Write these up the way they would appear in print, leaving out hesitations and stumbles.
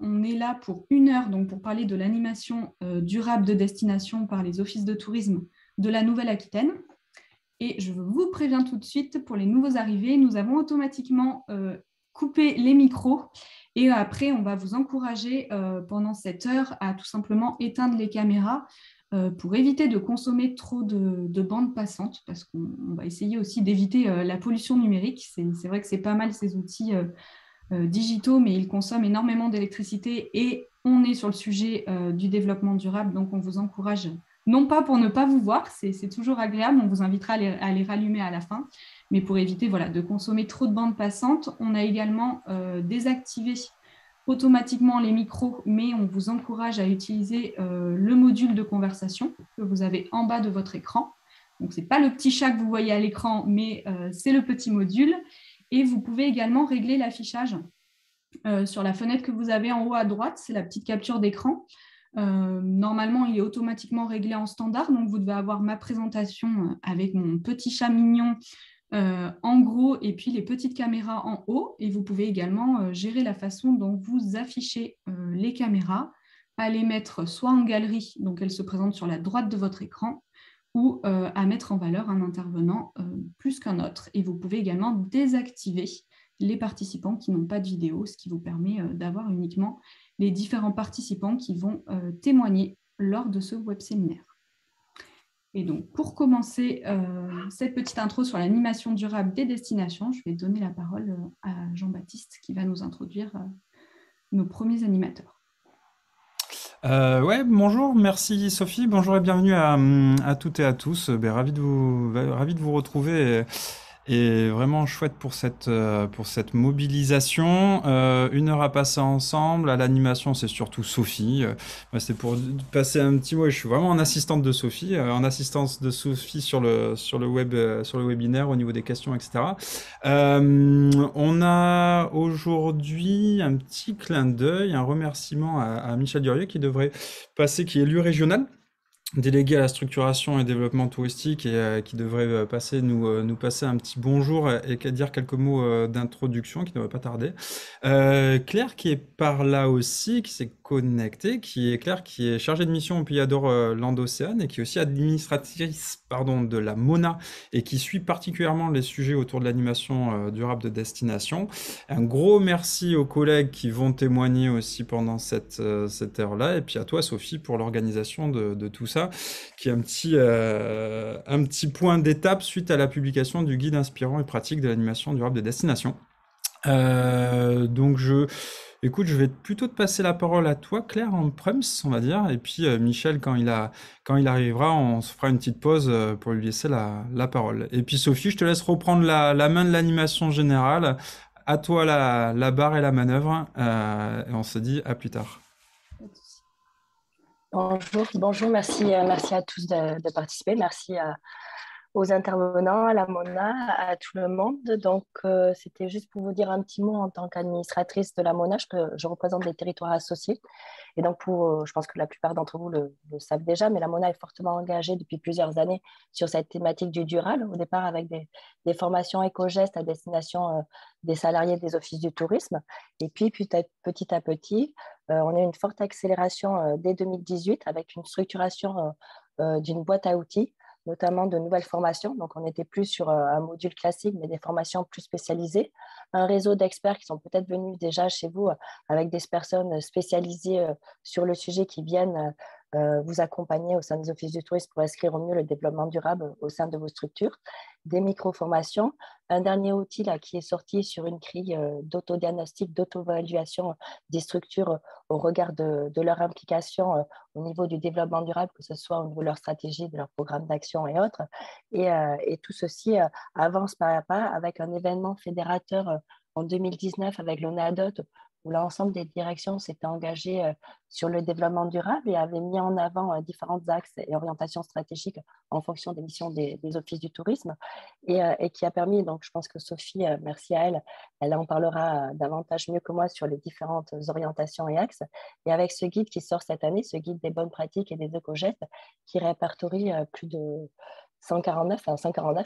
on est là pour 1 heure donc pour parler de l'animation durable de destination par les offices de tourisme de la Nouvelle-Aquitaine. Et je vous préviens tout de suite, pour les nouveaux arrivés, nous avons automatiquement coupé les micros. Et après, on va vous encourager pendant cette heure à tout simplement éteindre les caméras pour éviter de consommer trop de bandes passantes, parce qu'on va essayer aussi d'éviter la pollution numérique. C'est vrai que c'est pas mal ces outils digitaux, mais ils consomment énormément d'électricité et on est sur le sujet du développement durable, donc on vous encourage, non pas pour ne pas vous voir, c'est toujours agréable, on vous invitera à les rallumer à la fin, mais pour éviter de consommer trop de bandes passantes. On a également désactivé automatiquement les micros, mais on vous encourage à utiliser le module de conversation que vous avez en bas de votre écran. Donc, ce n'est pas le petit chat que vous voyez à l'écran, mais c'est le petit module. Et vous pouvez également régler l'affichage sur la fenêtre que vous avez en haut à droite. C'est la petite capture d'écran. Normalement, il est automatiquement réglé en standard. Donc, vous devez avoir ma présentation avec mon petit chat mignon en gros et puis les petites caméras en haut. Et vous pouvez également gérer la façon dont vous affichez les caméras, à les mettre soit en galerie, donc elles se présentent sur la droite de votre écran, ou à mettre en valeur un intervenant plus qu'un autre. Et vous pouvez également désactiver les participants qui n'ont pas de vidéo, ce qui vous permet d'avoir uniquement les différents participants qui vont témoigner lors de ce web séminaire. Et donc, pour commencer cette petite intro sur l'animation durable des destinations, je vais donner la parole à Jean-Baptiste qui va nous introduire nos premiers animateurs. Bonjour, merci Sophie, bonjour et bienvenue à toutes et à tous. Ravi de vous retrouver et vraiment chouette pour cette mobilisation. 1 heure à passer ensemble. À l'animation, c'est surtout Sophie. C'est pour passer un petit mot. Je suis vraiment en assistante de Sophie, en assistance de Sophie sur le web, sur le webinaire au niveau des questions, etc. On a aujourd'hui un petit clin d'œil, un remerciement à Michel Durieux qui devrait passer, qui est élu régional, délégué à la structuration et développement touristique et qui devrait nous passer un petit bonjour et dire quelques mots d'introduction qui ne devrait pas tarder. Claire qui est par là aussi, qui s'est connectée, Claire qui est chargée de mission au Pays Adore Land-Océane et qui est aussi administratrice de la MONA et qui suit particulièrement les sujets autour de l'animation durable de destination. Un gros merci aux collègues qui vont témoigner aussi pendant cette heure-là et puis à toi Sophie pour l'organisation de tout ça, qui est un petit point d'étape suite à la publication du guide inspirant et pratique de l'animation durable de destination. Donc écoute, je vais plutôt te passer la parole à toi, Claire, en prems, on va dire, et puis Michel, quand il arrivera, on se fera une petite pause pour lui laisser la parole. Et puis Sophie, je te laisse reprendre la main de l'animation générale. À toi la barre et la manœuvre, et on se dit à plus tard. Bonjour, merci à tous de participer, merci aux intervenants, à la MONA, à tout le monde. Donc, c'était juste pour vous dire un petit mot en tant qu'administratrice de la MONA, je représente les territoires associés. Et donc, je pense que la plupart d'entre vous le savent déjà, mais la MONA est fortement engagée depuis plusieurs années sur cette thématique du durable, au départ avec des formations éco-gestes à destination des salariés des offices du tourisme. Et puis, petit à petit, on a eu une forte accélération dès 2018 avec une structuration d'une boîte à outils, notamment de nouvelles formations. Donc, on n'était plus sur un module classique, mais des formations plus spécialisées. Un réseau d'experts qui sont peut-être venus déjà chez vous avec des personnes spécialisées sur le sujet qui viennent vous accompagner au sein des offices du tourisme pour inscrire au mieux le développement durable au sein de vos structures. Des micro-formations. Un dernier outil là, qui est sorti sur une grille d'autodiagnostic, d'auto-évaluation des structures au regard de leur implication au niveau du développement durable, que ce soit au niveau de leur stratégie, de leur programme d'action et autres. Et tout ceci avance pas à pas avec un événement fédérateur en 2019 avec l'ONADOT, où l'ensemble des directions s'étaient engagées sur le développement durable et avaient mis en avant différents axes et orientations stratégiques en fonction des missions des offices du tourisme et qui a permis, donc je pense que Sophie, merci à elle, elle en parlera davantage mieux que moi sur les différentes orientations et axes. Et avec ce guide qui sort cette année, ce guide des bonnes pratiques et des éco-gestes, qui répertorie plus de 149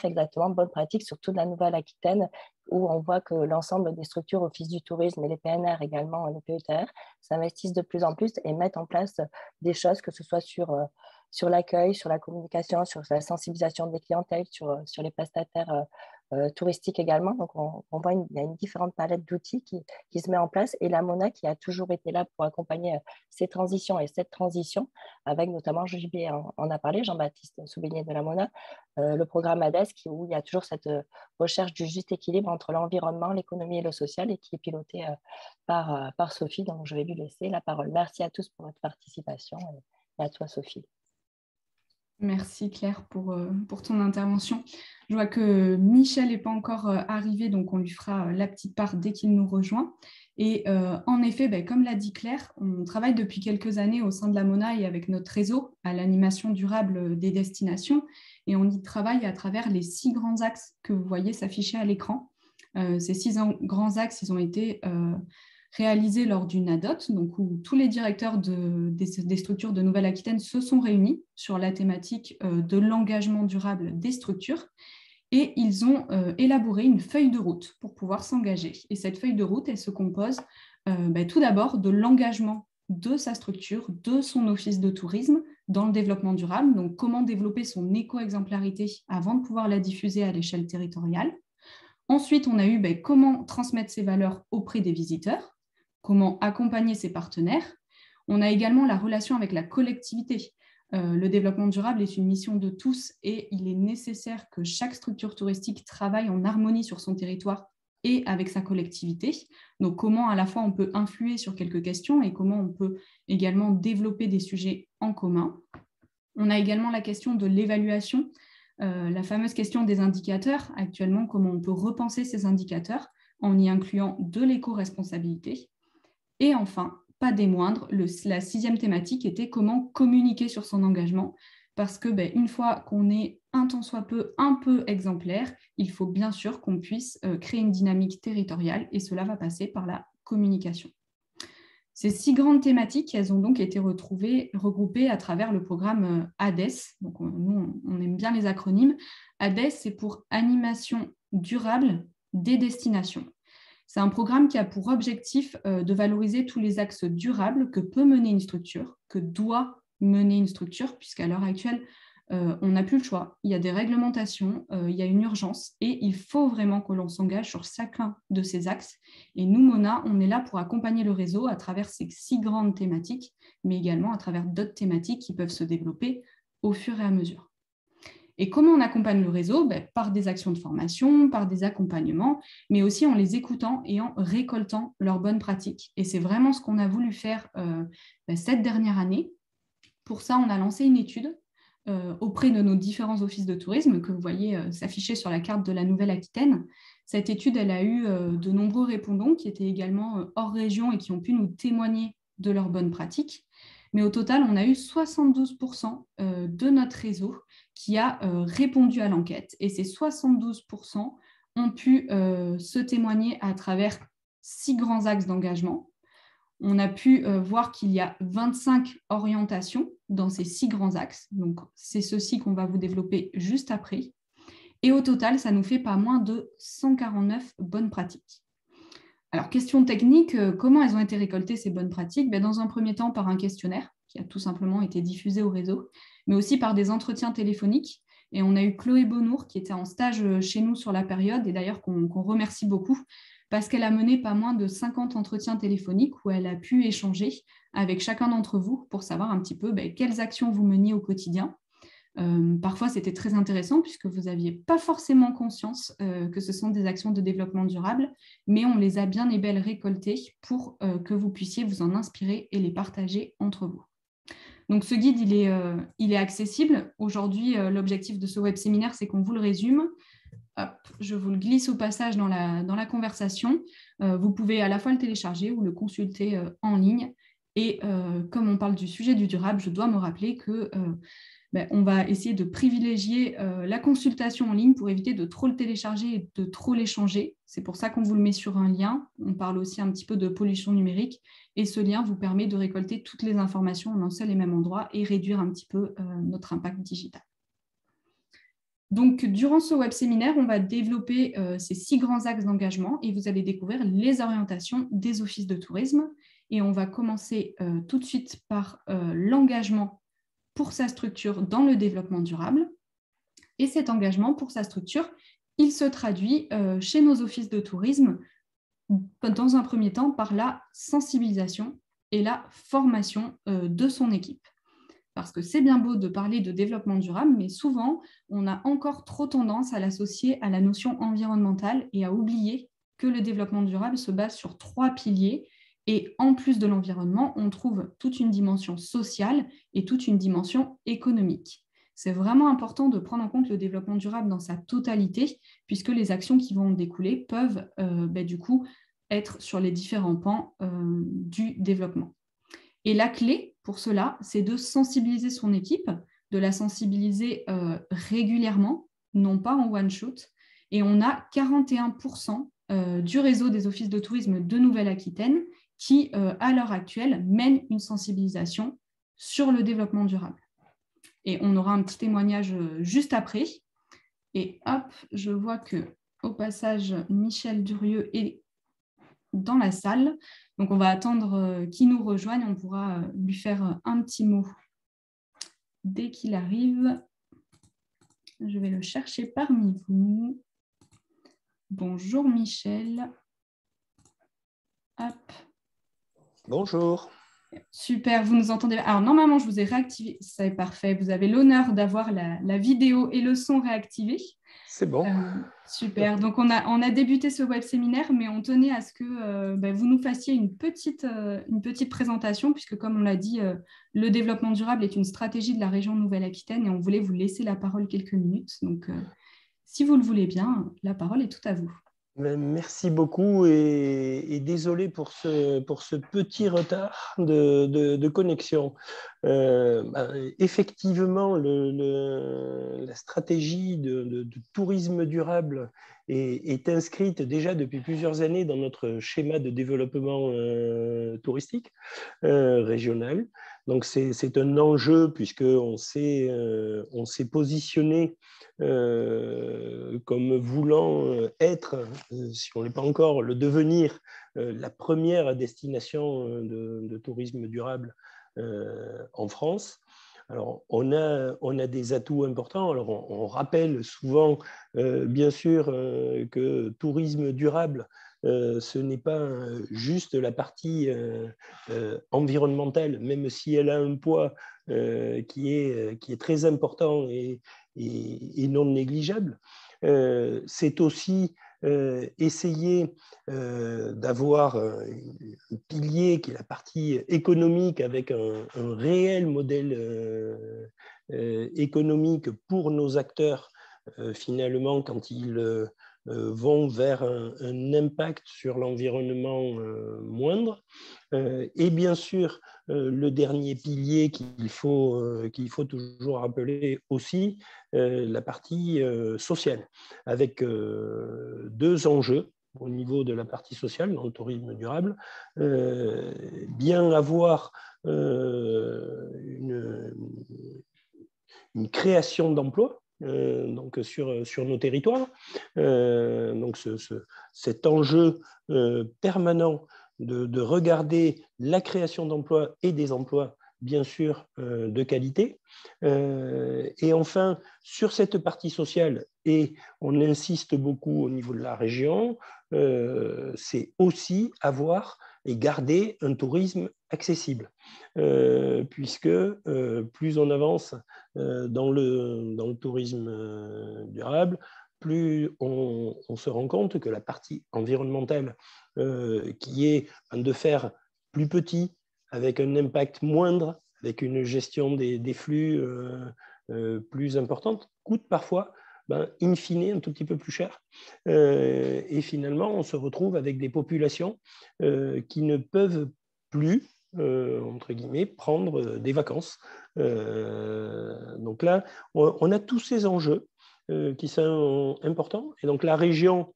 exactement, bonnes pratiques sur toute la Nouvelle-Aquitaine, où on voit que l'ensemble des structures, Office du tourisme et les PNR également, les PETR, s'investissent de plus en plus et mettent en place des choses, que ce soit sur l'accueil, sur la communication, sur la sensibilisation des clientèles, sur les prestataires touristiques également. Donc, on voit il y a une différente palette d'outils qui se met en place. Et la MONA, qui a toujours été là pour accompagner ces transitions et cette transition, avec notamment, JB en a parlé, Jean-Baptiste Soubigné de la MONA, le programme ADES, où il y a toujours cette recherche du juste équilibre entre l'environnement, l'économie et le social, et qui est piloté par Sophie. Donc, je vais lui laisser la parole. Merci à tous pour votre participation et à toi, Sophie. Merci Claire pour ton intervention. Je vois que Michel n'est pas encore arrivé, donc on lui fera la petite part dès qu'il nous rejoint. Et en effet, comme l'a dit Claire, on travaille depuis quelques années au sein de la MONA et avec notre réseau à l'animation durable des destinations. Et on y travaille à travers les 6 grands axes que vous voyez s'afficher à l'écran. Ces 6 grands axes, ils ont été réalisé lors d'une ADOT, donc où tous les directeurs des structures de Nouvelle-Aquitaine se sont réunis sur la thématique de l'engagement durable des structures et ils ont élaboré une feuille de route pour pouvoir s'engager. Et cette feuille de route, elle se compose tout d'abord de l'engagement de sa structure, de son office de tourisme dans le développement durable, donc comment développer son éco-exemplarité avant de pouvoir la diffuser à l'échelle territoriale. Ensuite, on a eu comment transmettre ces valeurs auprès des visiteurs, comment accompagner ses partenaires. On a également la relation avec la collectivité. Le développement durable est une mission de tous et il est nécessaire que chaque structure touristique travaille en harmonie sur son territoire et avec sa collectivité. Donc, comment à la fois on peut influer sur quelques questions et comment on peut également développer des sujets en commun. On a également la question de l'évaluation, la fameuse question des indicateurs. Actuellement, comment on peut repenser ces indicateurs en y incluant de l'éco-responsabilité. Et enfin, pas des moindres, la 6e thématique était comment communiquer sur son engagement, parce que une fois qu'on est un tant soit peu un peu exemplaire, il faut bien sûr qu'on puisse créer une dynamique territoriale et cela va passer par la communication. Ces 6 grandes thématiques, elles ont donc été regroupées à travers le programme ADES. Donc, nous, on aime bien les acronymes. ADES, c'est pour Animation durable des destinations. C'est un programme qui a pour objectif de valoriser tous les axes durables que peut mener une structure, que doit mener une structure, puisqu'à l'heure actuelle, on n'a plus le choix. Il y a des réglementations, il y a une urgence et il faut vraiment que l'on s'engage sur chacun de ces axes. Et nous, MONA, on est là pour accompagner le réseau à travers ces 6 grandes thématiques, mais également à travers d'autres thématiques qui peuvent se développer au fur et à mesure. Et comment on accompagne le réseau ? Par des actions de formation, par des accompagnements, mais aussi en les écoutant et en récoltant leurs bonnes pratiques. Et c'est vraiment ce qu'on a voulu faire cette dernière année. Pour ça, on a lancé une étude auprès de nos différents offices de tourisme que vous voyez s'afficher sur la carte de la Nouvelle-Aquitaine. Cette étude, elle a eu de nombreux répondants qui étaient également hors région et qui ont pu nous témoigner de leurs bonnes pratiques. Mais au total, on a eu 72% de notre réseau qui a répondu à l'enquête. Et ces 72% ont pu se témoigner à travers 6 grands axes d'engagement. On a pu voir qu'il y a 25 orientations dans ces 6 grands axes. Donc, c'est ceci qu'on va vous développer juste après. Et au total, ça nous fait pas moins de 149 bonnes pratiques. Alors, question technique, comment elles ont été récoltées ces bonnes pratiques ? Dans un premier temps, par un questionnaire qui a tout simplement été diffusé au réseau, mais aussi par des entretiens téléphoniques. Et on a eu Chloé Bonour qui était en stage chez nous sur la période et d'ailleurs qu'on remercie beaucoup parce qu'elle a mené pas moins de 50 entretiens téléphoniques où elle a pu échanger avec chacun d'entre vous pour savoir un petit peu quelles actions vous meniez au quotidien. Parfois, c'était très intéressant puisque vous n'aviez pas forcément conscience que ce sont des actions de développement durable, mais on les a bien et belles récoltées pour que vous puissiez vous en inspirer et les partager entre vous. Donc, ce guide, il est accessible. Aujourd'hui, l'objectif de ce web séminaire, c'est qu'on vous le résume. Hop, je vous le glisse au passage dans la conversation. Vous pouvez à la fois le télécharger ou le consulter en ligne. Et comme on parle du sujet du durable, je dois me rappeler que on va essayer de privilégier la consultation en ligne pour éviter de trop le télécharger et de trop l'échanger. C'est pour ça qu'on vous le met sur un lien. On parle aussi un petit peu de pollution numérique et ce lien vous permet de récolter toutes les informations en un seul et même endroit et réduire un petit peu notre impact digital. Donc, durant ce web séminaire, on va développer ces 6 grands axes d'engagement et vous allez découvrir les orientations des offices de tourisme. Et on va commencer tout de suite par l'engagement pour sa structure dans le développement durable. Et cet engagement pour sa structure, il se traduit chez nos offices de tourisme dans un premier temps par la sensibilisation et la formation de son équipe. Parce que c'est bien beau de parler de développement durable, mais souvent, on a encore trop tendance à l'associer à la notion environnementale et à oublier que le développement durable se base sur 3 piliers. Et en plus de l'environnement, on trouve toute une dimension sociale et toute une dimension économique. C'est vraiment important de prendre en compte le développement durable dans sa totalité, puisque les actions qui vont en découler peuvent du coup être sur les différents pans du développement. Et la clé pour cela, c'est de sensibiliser son équipe, de la sensibiliser régulièrement, non pas en one-shot. Et on a 41% du réseau des offices de tourisme de Nouvelle-Aquitaine qui, à l'heure actuelle, mènent une sensibilisation sur le développement durable. Et on aura un petit témoignage juste après. Et hop, je vois que au passage, Michel Durieux est dans la salle. Donc, on va attendre qu'il nous rejoigne. On pourra lui faire un petit mot dès qu'il arrive. Je vais le chercher parmi vous. Bonjour Michel. Hop. Bonjour. Super, vous nous entendez. Alors, normalement, je vous ai réactivé. C'est parfait. Vous avez l'honneur d'avoir la vidéo et le son réactivés. C'est bon. Super. Donc, on a débuté ce web séminaire, mais on tenait à ce que vous nous fassiez une petite présentation, puisque, comme on l'a dit, le développement durable est une stratégie de la région Nouvelle-Aquitaine et on voulait vous laisser la parole quelques minutes. Donc, si vous le voulez bien, la parole est toute à vous. Merci beaucoup et désolé pour ce petit retard de connexion. Effectivement, la stratégie de tourisme durable est inscrite déjà depuis plusieurs années dans notre schéma de développement touristique régional. Donc, c'est un enjeu puisqu'on s'est positionné comme voulant être, si on n'est pas encore, le devenir la première destination de tourisme durable en France. Alors, on a des atouts importants. Alors, on rappelle souvent, bien sûr, que tourisme durable, ce n'est pas juste la partie environnementale, même si elle a un poids qui est très important et non négligeable. C'est aussi essayer d'avoir un pilier qui est la partie économique avec un réel modèle économique pour nos acteurs finalement quand ils vont vers un impact sur l'environnement moindre. Et bien sûr, le dernier pilier qu'il faut toujours rappeler aussi, la partie sociale, avec 2 enjeux au niveau de la partie sociale dans le tourisme durable. Bien avoir une création d'emplois donc sur nos territoires. Donc cet enjeu permanent de regarder la création d'emplois et des emplois, bien sûr, de qualité. Et enfin, sur cette partie sociale, et on insiste beaucoup au niveau de la région, c'est aussi avoir et garder un tourisme accessible, puisque plus on avance dans le tourisme durable, plus on se rend compte que la partie environnementale, qui est de faire plus petit, avec un impact moindre, avec une gestion des flux plus importante, coûte parfois, in fine, un tout petit peu plus cher. Et finalement, on se retrouve avec des populations qui ne peuvent plus, entre guillemets, prendre des vacances. Donc là, on a tous ces enjeux qui sont importants. Et donc la région,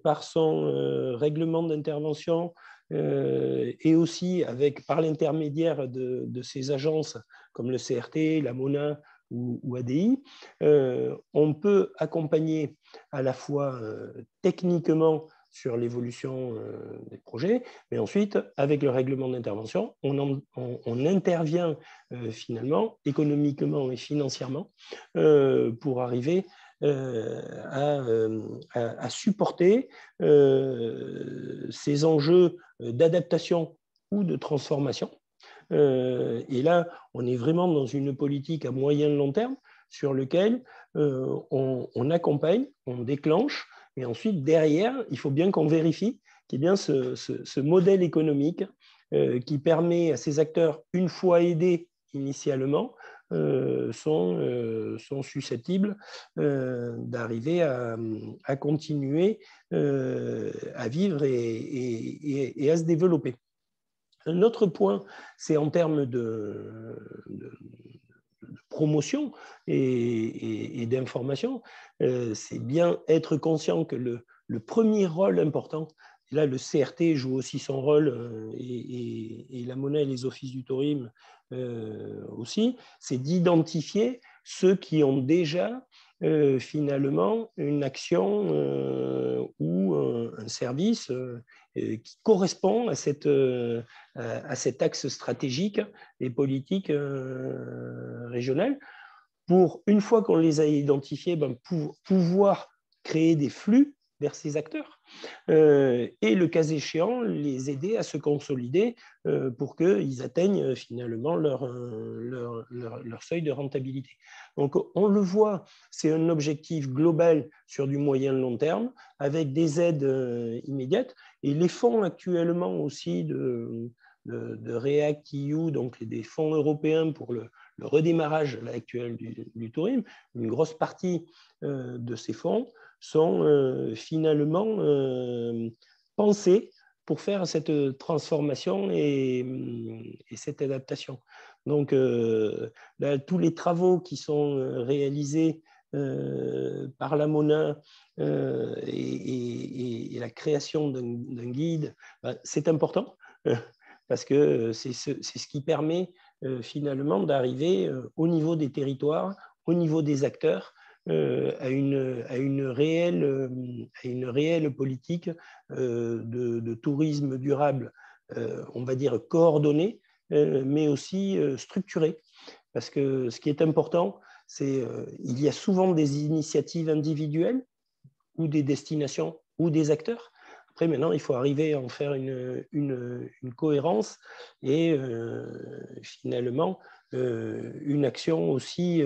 par son règlement d'intervention, et aussi par l'intermédiaire de ces agences comme le CRT, la MONA ou ADI. On peut accompagner à la fois techniquement sur l'évolution des projets, mais ensuite, avec le règlement d'intervention, on intervient finalement économiquement et financièrement pour arriver à supporter ces enjeux d'adaptation ou de transformation. Et là, on est vraiment dans une politique à moyen et long terme sur lequel on accompagne, on déclenche, et ensuite, derrière, il faut bien qu'on vérifie qu'il y ait bien ce modèle économique qui permet à ces acteurs, une fois aidés initialement, sont susceptibles d'arriver à continuer à vivre et à se développer. Un autre point, c'est en termes de promotion et d'information, c'est bien être conscient que le premier rôle important, et là le CRT joue aussi son rôle, et la monnaie et les offices du tourisme aussi, c'est d'identifier ceux qui ont déjà finalement une action ou un service qui correspond à cet axe stratégique et politique régional, pour, une fois qu'on les a identifiés, pouvoir créer des flux vers ces acteurs et, le cas échéant, les aider à se consolider pour qu'ils atteignent finalement leur seuil de rentabilité. Donc, on le voit, c'est un objectif global sur du moyen long terme, avec des aides immédiates, et les fonds actuellement aussi de REACT-EU, donc des fonds européens pour le redémarrage actuel du tourisme, une grosse partie de ces fonds sont finalement pensés pour faire cette transformation et cette adaptation. Donc, là, tous les travaux qui sont réalisés par la MONA et la création d'un guide, c'est important parce que c'est ce qui permet finalement d'arriver au niveau des territoires, au niveau des acteurs, à une réelle politique de tourisme durable, on va dire coordonnée, mais aussi structurée. Parce que ce qui est important, c'est qu'il y a souvent des initiatives individuelles ou des destinations ou des acteurs. Après, maintenant, il faut arriver à en faire une cohérence et finalement une action aussi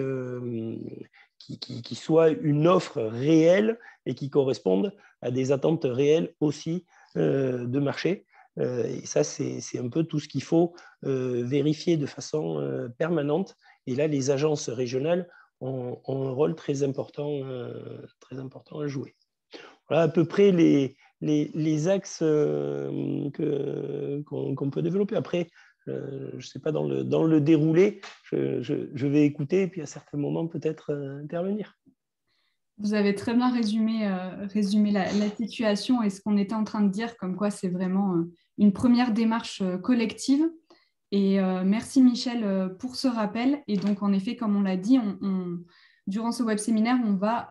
qui soit une offre réelle et qui corresponde à des attentes réelles aussi de marché. Et ça, c'est un peu tout ce qu'il faut vérifier de façon permanente. Et là, les agences régionales ont un rôle très important à jouer. Voilà à peu près les axes qu'on peut développer. Après, je ne sais pas, dans le déroulé, je vais écouter et puis à certains moments peut-être intervenir. Vous avez très bien résumé la situation et ce qu'on était en train de dire, comme quoi c'est vraiment une première démarche collective. Et merci Michel pour ce rappel. Et donc en effet, comme on l'a dit, durant ce web séminaire, on va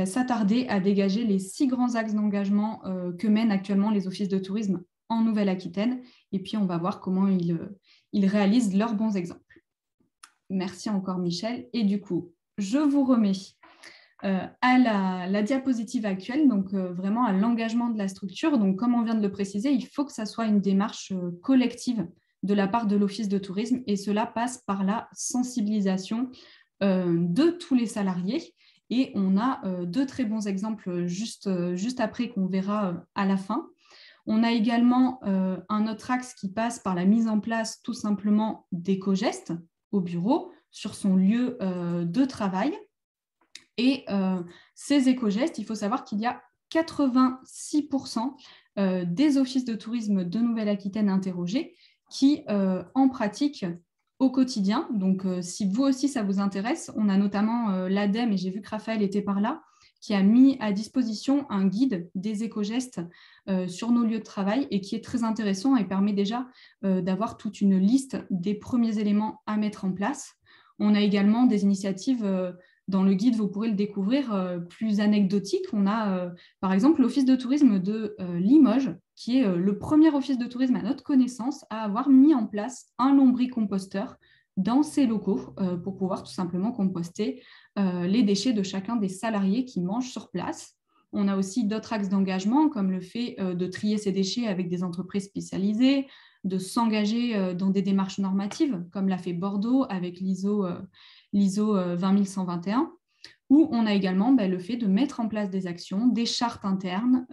s'attarder à dégager les 6 grands axes d'engagement que mènent actuellement les offices de tourisme en Nouvelle-Aquitaine. Et puis, on va voir comment ils réalisent leurs bons exemples. Merci encore, Michel. Et du coup, je vous remets à la diapositive actuelle, donc vraiment à l'engagement de la structure. Donc, comme on vient de le préciser, il faut que ça soit une démarche collective de la part de l'office de tourisme, et cela passe par la sensibilisation de tous les salariés. Et on a 2 très bons exemples juste après qu'on verra à la fin. On a également un autre axe qui passe par la mise en place tout simplement d'éco-gestes au bureau sur son lieu de travail. Et ces éco-gestes, il faut savoir qu'il y a 86% des offices de tourisme de Nouvelle-Aquitaine interrogés qui en pratiquent au quotidien. Donc, si vous aussi, ça vous intéresse, on a notamment l'ADEME, et j'ai vu que Raphaël était par là, qui a mis à disposition un guide des éco-gestes sur nos lieux de travail et qui est très intéressant et permet déjà d'avoir toute une liste des premiers éléments à mettre en place. On a également des initiatives, dans le guide, vous pourrez le découvrir, plus anecdotiques. On a par exemple l'Office de tourisme de Limoges, qui est le premier office de tourisme à notre connaissance à avoir mis en place un lombricomposteur dans ses locaux pour pouvoir tout simplement composter les déchets de chacun des salariés qui mangent sur place. On a aussi d'autres axes d'engagement, comme le fait de trier ces déchets avec des entreprises spécialisées, de s'engager dans des démarches normatives, comme l'a fait Bordeaux avec l'ISO 20121, où on a également le fait de mettre en place des actions, des chartes internes.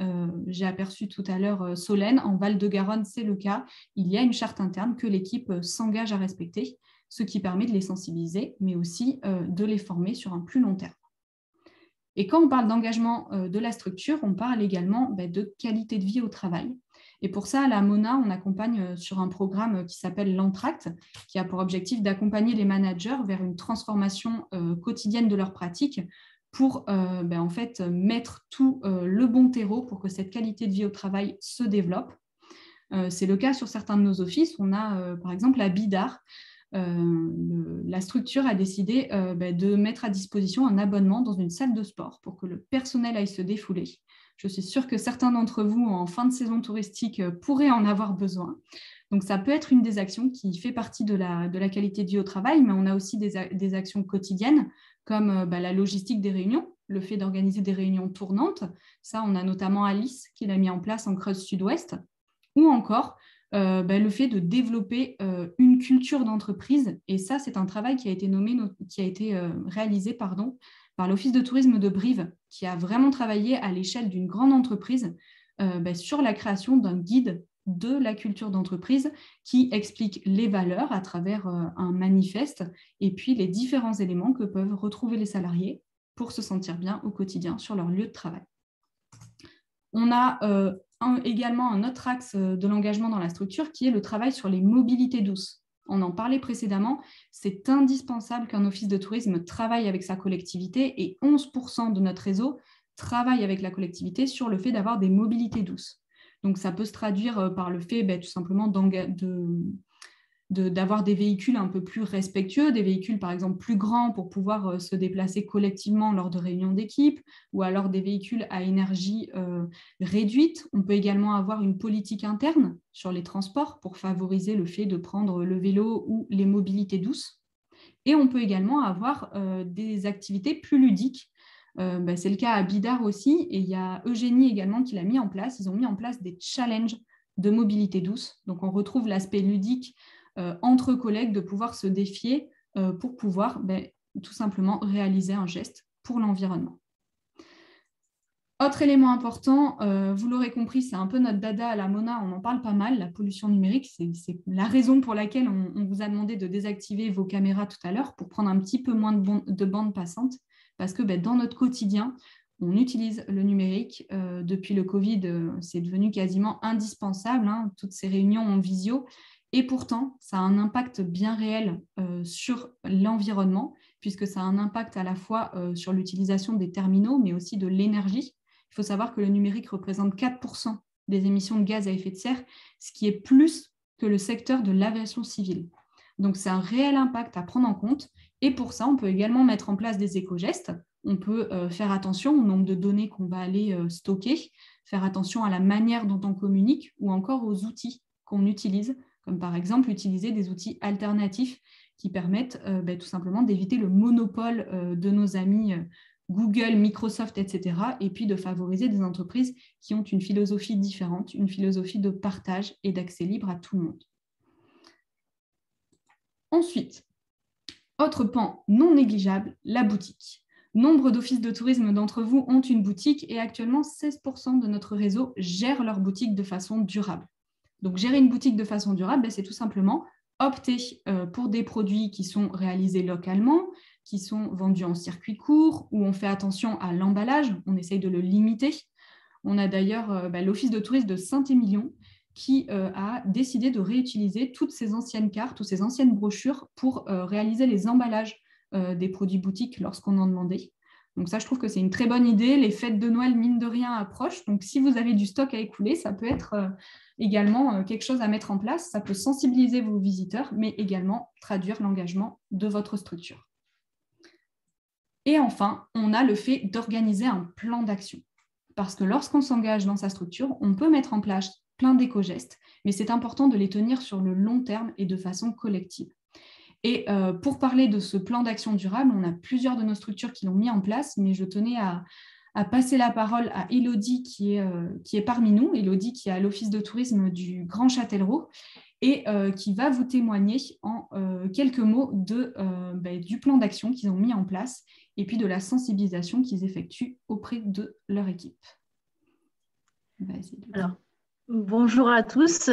J'ai aperçu tout à l'heure Solène, en Val-de-Garonne, c'est le cas. Il y a une charte interne que l'équipe s'engage à respecter, ce qui permet de les sensibiliser, mais aussi de les former sur un plus long terme. Et quand on parle d'engagement de la structure, on parle également de qualité de vie au travail. Et pour ça, à la MONA, on accompagne sur un programme qui s'appelle l'Entracte, qui a pour objectif d'accompagner les managers vers une transformation quotidienne de leurs pratiques pour en fait, mettre tout le bon terreau pour que cette qualité de vie au travail se développe. C'est le cas sur certains de nos offices. On a par exemple à Bidart, la structure a décidé de mettre à disposition un abonnement dans une salle de sport pour que le personnel aille se défouler. Je suis sûre que certains d'entre vous, en fin de saison touristique, pourraient en avoir besoin. Donc, ça peut être une des actions qui fait partie de la qualité de vie au travail, mais on a aussi des actions quotidiennes, comme la logistique des réunions, le fait d'organiser des réunions tournantes. Ça, on a notamment Alice qui l'a mis en place en Creuse Sud-Ouest, ou encore le fait de développer une culture d'entreprise. Et ça, c'est un travail qui a été réalisé par l'Office de tourisme de Brive, qui a vraiment travaillé à l'échelle d'une grande entreprise sur la création d'un guide de la culture d'entreprise qui explique les valeurs à travers un manifeste et puis les différents éléments que peuvent retrouver les salariés pour se sentir bien au quotidien sur leur lieu de travail. On a également un autre axe de l'engagement dans la structure qui est le travail sur les mobilités douces. On en parlait précédemment, c'est indispensable qu'un office de tourisme travaille avec sa collectivité et 11% de notre réseau travaille avec la collectivité sur le fait d'avoir des mobilités douces. Donc ça peut se traduire par le fait tout simplement d'avoir des véhicules un peu plus respectueux, des véhicules par exemple plus grands pour pouvoir se déplacer collectivement lors de réunions d'équipe, ou alors des véhicules à énergie réduite. On peut également avoir une politique interne sur les transports pour favoriser le fait de prendre le vélo ou les mobilités douces. Et on peut également avoir des activités plus ludiques. C'est le cas à Bidart aussi, et il y a Eugénie également qui l'a mis en place. Ils ont mis en place des challenges de mobilité douce. Donc on retrouve l'aspect ludique entre collègues, de pouvoir se défier pour pouvoir tout simplement réaliser un geste pour l'environnement. Autre élément important, vous l'aurez compris, c'est un peu notre dada à la MONA, on en parle pas mal, la pollution numérique, c'est la raison pour laquelle on vous a demandé de désactiver vos caméras tout à l'heure pour prendre un petit peu moins de bandes passantes, parce que dans notre quotidien, on utilise le numérique. Depuis le Covid, c'est devenu quasiment indispensable, toutes ces réunions en visio. Et pourtant, ça a un impact bien réel sur l'environnement, puisque ça a un impact à la fois sur l'utilisation des terminaux, mais aussi de l'énergie. Il faut savoir que le numérique représente 4% des émissions de gaz à effet de serre, ce qui est plus que le secteur de l'aviation civile. Donc, c'est un réel impact à prendre en compte. Et pour ça, on peut également mettre en place des éco-gestes. On peut faire attention au nombre de données qu'on va aller stocker, faire attention à la manière dont on communique ou encore aux outils qu'on utilise, comme par exemple utiliser des outils alternatifs qui permettent tout simplement d'éviter le monopole de nos amis Google, Microsoft, etc. et puis de favoriser des entreprises qui ont une philosophie différente, une philosophie de partage et d'accès libre à tout le monde. Ensuite, autre pan non négligeable, la boutique. Nombre d'offices de tourisme d'entre vous ont une boutique et actuellement 16% de notre réseau gèrent leur boutique de façon durable. Donc, gérer une boutique de façon durable, c'est tout simplement opter pour des produits qui sont réalisés localement, qui sont vendus en circuit court, où on fait attention à l'emballage, on essaye de le limiter. On a d'ailleurs l'Office de tourisme de Saint-Émilion qui a décidé de réutiliser toutes ces anciennes cartes ou ces anciennes brochures pour réaliser les emballages des produits boutiques lorsqu'on en demandait. Donc ça, je trouve que c'est une très bonne idée. Les fêtes de Noël, mine de rien, approchent. Donc si vous avez du stock à écouler, ça peut être également quelque chose à mettre en place. Ça peut sensibiliser vos visiteurs, mais également traduire l'engagement de votre structure. Et enfin, on a le fait d'organiser un plan d'action. Parce que lorsqu'on s'engage dans sa structure, on peut mettre en place plein d'éco-gestes, mais c'est important de les tenir sur le long terme et de façon collective. Et pour parler de ce plan d'action durable, on a plusieurs de nos structures qui l'ont mis en place, mais je tenais à passer la parole à Élodie qui est parmi nous, Élodie qui est à l'Office de tourisme du Grand Châtellerault et qui va vous témoigner en quelques mots du plan d'action qu'ils ont mis en place et puis de la sensibilisation qu'ils effectuent auprès de leur équipe. Alors, bonjour à tous.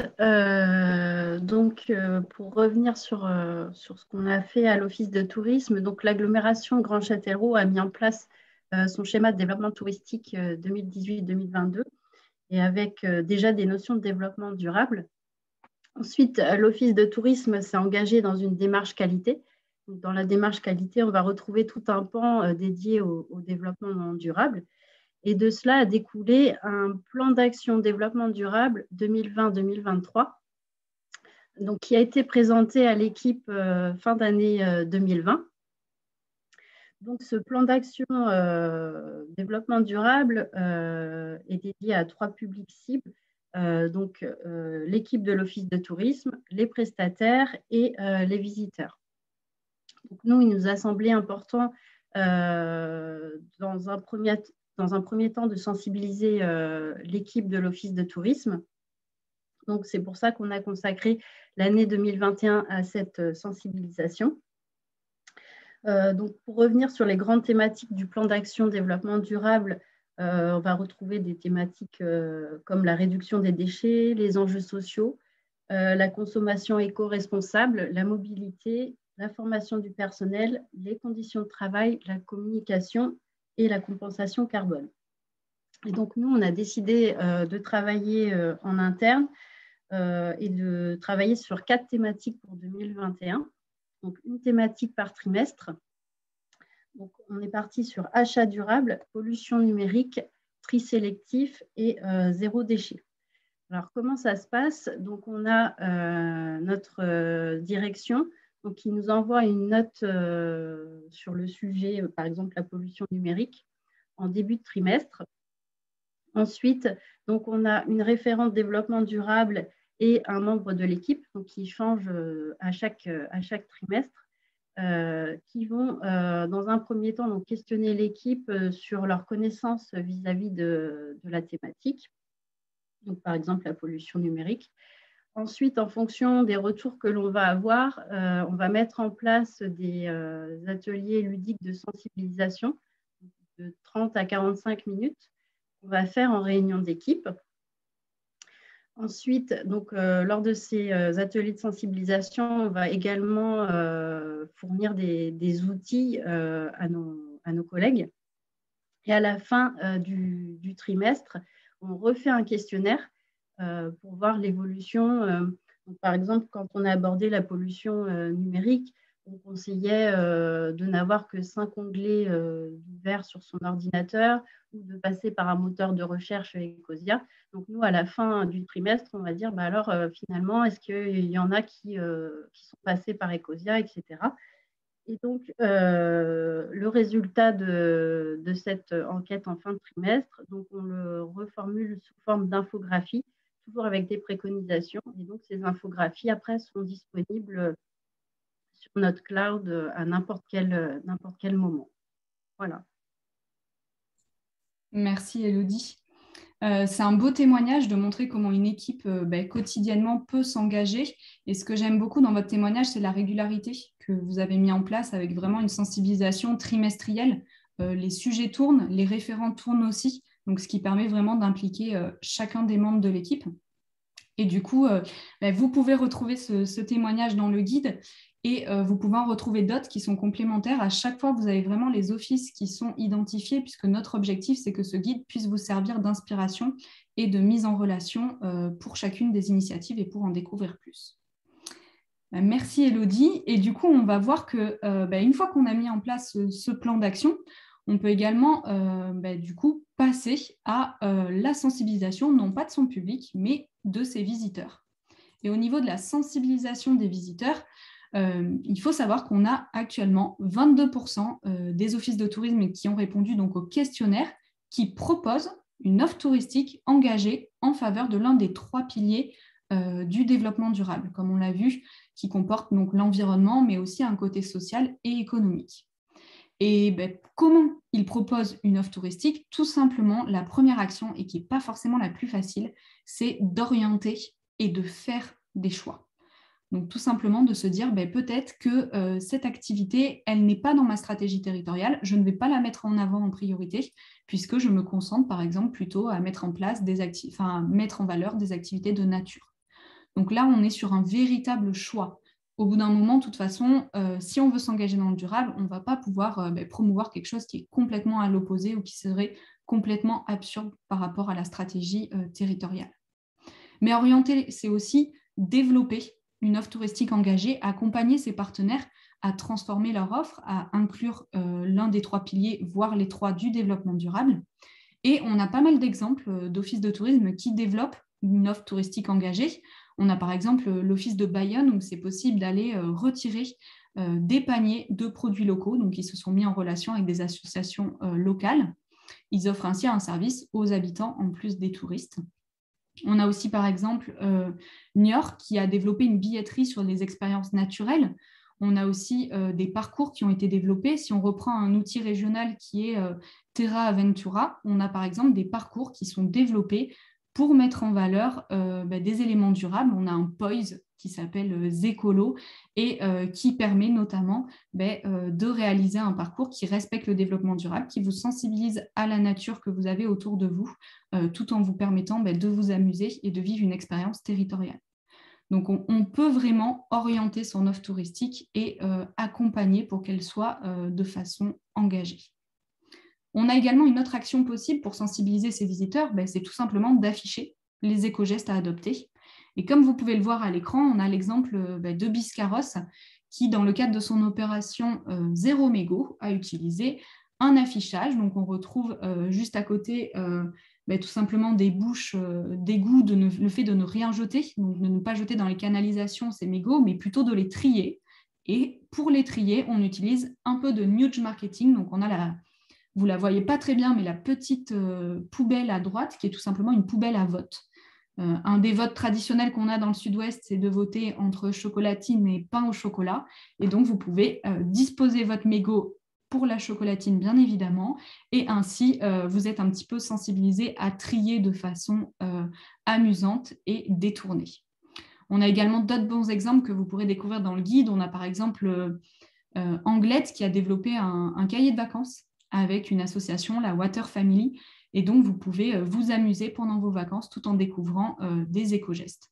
Pour revenir sur ce qu'on a fait à l'Office de tourisme, donc l'agglomération Grand Châtellerault a mis en place son schéma de développement touristique 2018-2022 et avec déjà des notions de développement durable. Ensuite, l'Office de tourisme s'est engagé dans une démarche qualité. Dans la démarche qualité, on va retrouver tout un pan dédié au développement durable. Et de cela a découlé un plan d'action développement durable 2020-2023, donc qui a été présenté à l'équipe fin d'année 2020. Donc, ce plan d'action développement durable est dédié à 3 publics cibles, l'équipe de l'Office de tourisme, les prestataires et les visiteurs. Donc, nous, il nous a semblé important dans un premier temps de sensibiliser l'équipe de l'Office de tourisme. Donc, c'est pour ça qu'on a consacré l'année 2021 à cette sensibilisation. Donc, pour revenir sur les grandes thématiques du plan d'action développement durable, on va retrouver des thématiques comme la réduction des déchets, les enjeux sociaux, la consommation éco-responsable, la mobilité, la formation du personnel, les conditions de travail, la communication et la compensation carbone. Et donc, nous, on a décidé de travailler en interne et de travailler sur 4 thématiques pour 2021. Donc, une thématique par trimestre. Donc, on est parti sur achat durable, pollution numérique, tri sélectif et zéro déchet. Alors, comment ça se passe? Donc, on a notre direction qui nous envoie une note sur le sujet, par exemple la pollution numérique, en début de trimestre. Ensuite, donc, on a une référente développement durable et un membre de l'équipe qui change à chaque trimestre, qui vont, dans un premier temps, donc, questionner l'équipe sur leurs connaissances vis-à-vis de la thématique, donc, par exemple la pollution numérique. Ensuite, en fonction des retours que l'on va avoir, on va mettre en place des ateliers ludiques de sensibilisation de 30 à 45 minutes qu'on va faire en réunion d'équipe. Ensuite, donc, lors de ces ateliers de sensibilisation, on va également fournir des outils à nos collègues. Et à la fin du trimestre, on refait un questionnaire pour voir l'évolution. Par exemple, quand on a abordé la pollution numérique, on conseillait de n'avoir que 5 onglets ouverts sur son ordinateur ou de passer par un moteur de recherche Ecosia. Donc, nous, à la fin du trimestre, on va dire, alors finalement, est-ce qu'il y en a qui sont passés par Ecosia, etc. Et donc, le résultat de cette enquête en fin de trimestre, donc on le reformule sous forme d'infographie, toujours avec des préconisations. Et donc, ces infographies, après, sont disponibles sur notre cloud à n'importe quel moment. Voilà. Merci, Élodie. C'est un beau témoignage de montrer comment une équipe quotidiennement peut s'engager. Et ce que j'aime beaucoup dans votre témoignage, c'est la régularité que vous avez mis en place avec vraiment une sensibilisation trimestrielle. Les sujets tournent, les référents tournent aussi, donc ce qui permet vraiment d'impliquer chacun des membres de l'équipe. Et du coup, vous pouvez retrouver ce témoignage dans le guide et vous pouvez en retrouver d'autres qui sont complémentaires. À chaque fois, vous avez vraiment les offices qui sont identifiés puisque notre objectif, c'est que ce guide puisse vous servir d'inspiration et de mise en relation pour chacune des initiatives et pour en découvrir plus. Merci Élodie. Et du coup, on va voir qu'une fois qu'on a mis en place ce plan d'action, On peut également du coup passer à la sensibilisation, non pas de son public, mais de ses visiteurs. Et au niveau de la sensibilisation des visiteurs, il faut savoir qu'on a actuellement 22% des offices de tourisme qui ont répondu donc au questionnaire qui proposent une offre touristique engagée en faveur de l'un des 3 piliers du développement durable, comme on l'a vu, qui comporte donc l'environnement, mais aussi un côté social et économique. Et comment ils proposent une offre touristique? Tout simplement, la première action, et qui n'est pas forcément la plus facile, c'est d'orienter et de faire des choix. Donc, tout simplement de se dire, peut-être que cette activité, elle n'est pas dans ma stratégie territoriale, je ne vais pas la mettre en avant en priorité, puisque je me concentre, par exemple, plutôt à mettre en place mettre en valeur des activités de nature. Donc là, on est sur un véritable choix. Au bout d'un moment, de toute façon, si on veut s'engager dans le durable, on ne va pas pouvoir promouvoir quelque chose qui est complètement à l'opposé ou qui serait complètement absurde par rapport à la stratégie territoriale. Mais orienter, c'est aussi développer une offre touristique engagée, accompagner ses partenaires à transformer leur offre, à inclure l'un des 3 piliers, voire les 3 du développement durable. Et on a pas mal d'exemples d'offices de tourisme qui développent une offre touristique engagée. On a par exemple l'office de Bayonne où c'est possible d'aller retirer des paniers de produits locaux, donc ils se sont mis en relation avec des associations locales. Ils offrent ainsi un service aux habitants en plus des touristes. On a aussi par exemple Niort qui a développé une billetterie sur les expériences naturelles. On a aussi des parcours qui ont été développés. Si on reprend un outil régional qui est Terra Aventura, on a par exemple des parcours qui sont développés pour mettre en valeur des éléments durables. On a un POIS qui s'appelle Zécolo et qui permet notamment de réaliser un parcours qui respecte le développement durable, qui vous sensibilise à la nature que vous avez autour de vous, tout en vous permettant de vous amuser et de vivre une expérience territoriale. Donc, on peut vraiment orienter son offre touristique et accompagner pour qu'elle soit de façon engagée. On a également une autre action possible pour sensibiliser ses visiteurs, c'est tout simplement d'afficher les éco-gestes à adopter. Et comme vous pouvez le voir à l'écran, on a l'exemple de Biscarrosse qui, dans le cadre de son opération Zéro Mégot, a utilisé un affichage. Donc, on retrouve juste à côté tout simplement des bouches d'égout, le fait de ne rien jeter, donc de ne pas jeter dans les canalisations ces mégots, mais plutôt de les trier. Et pour les trier, on utilise un peu de nudge marketing. Donc, on a vous ne la voyez pas très bien, mais la petite poubelle à droite, qui est tout simplement une poubelle à vote. Un des votes traditionnels qu'on a dans le sud-ouest, c'est de voter entre chocolatine et pain au chocolat. Et donc, vous pouvez disposer votre mégot pour la chocolatine, bien évidemment. Et ainsi, vous êtes un petit peu sensibilisé à trier de façon amusante et détournée. On a également d'autres bons exemples que vous pourrez découvrir dans le guide. On a par exemple Anglette qui a développé un cahier de vacances avec une association, la Water Family. Et donc, vous pouvez vous amuser pendant vos vacances tout en découvrant des éco-gestes.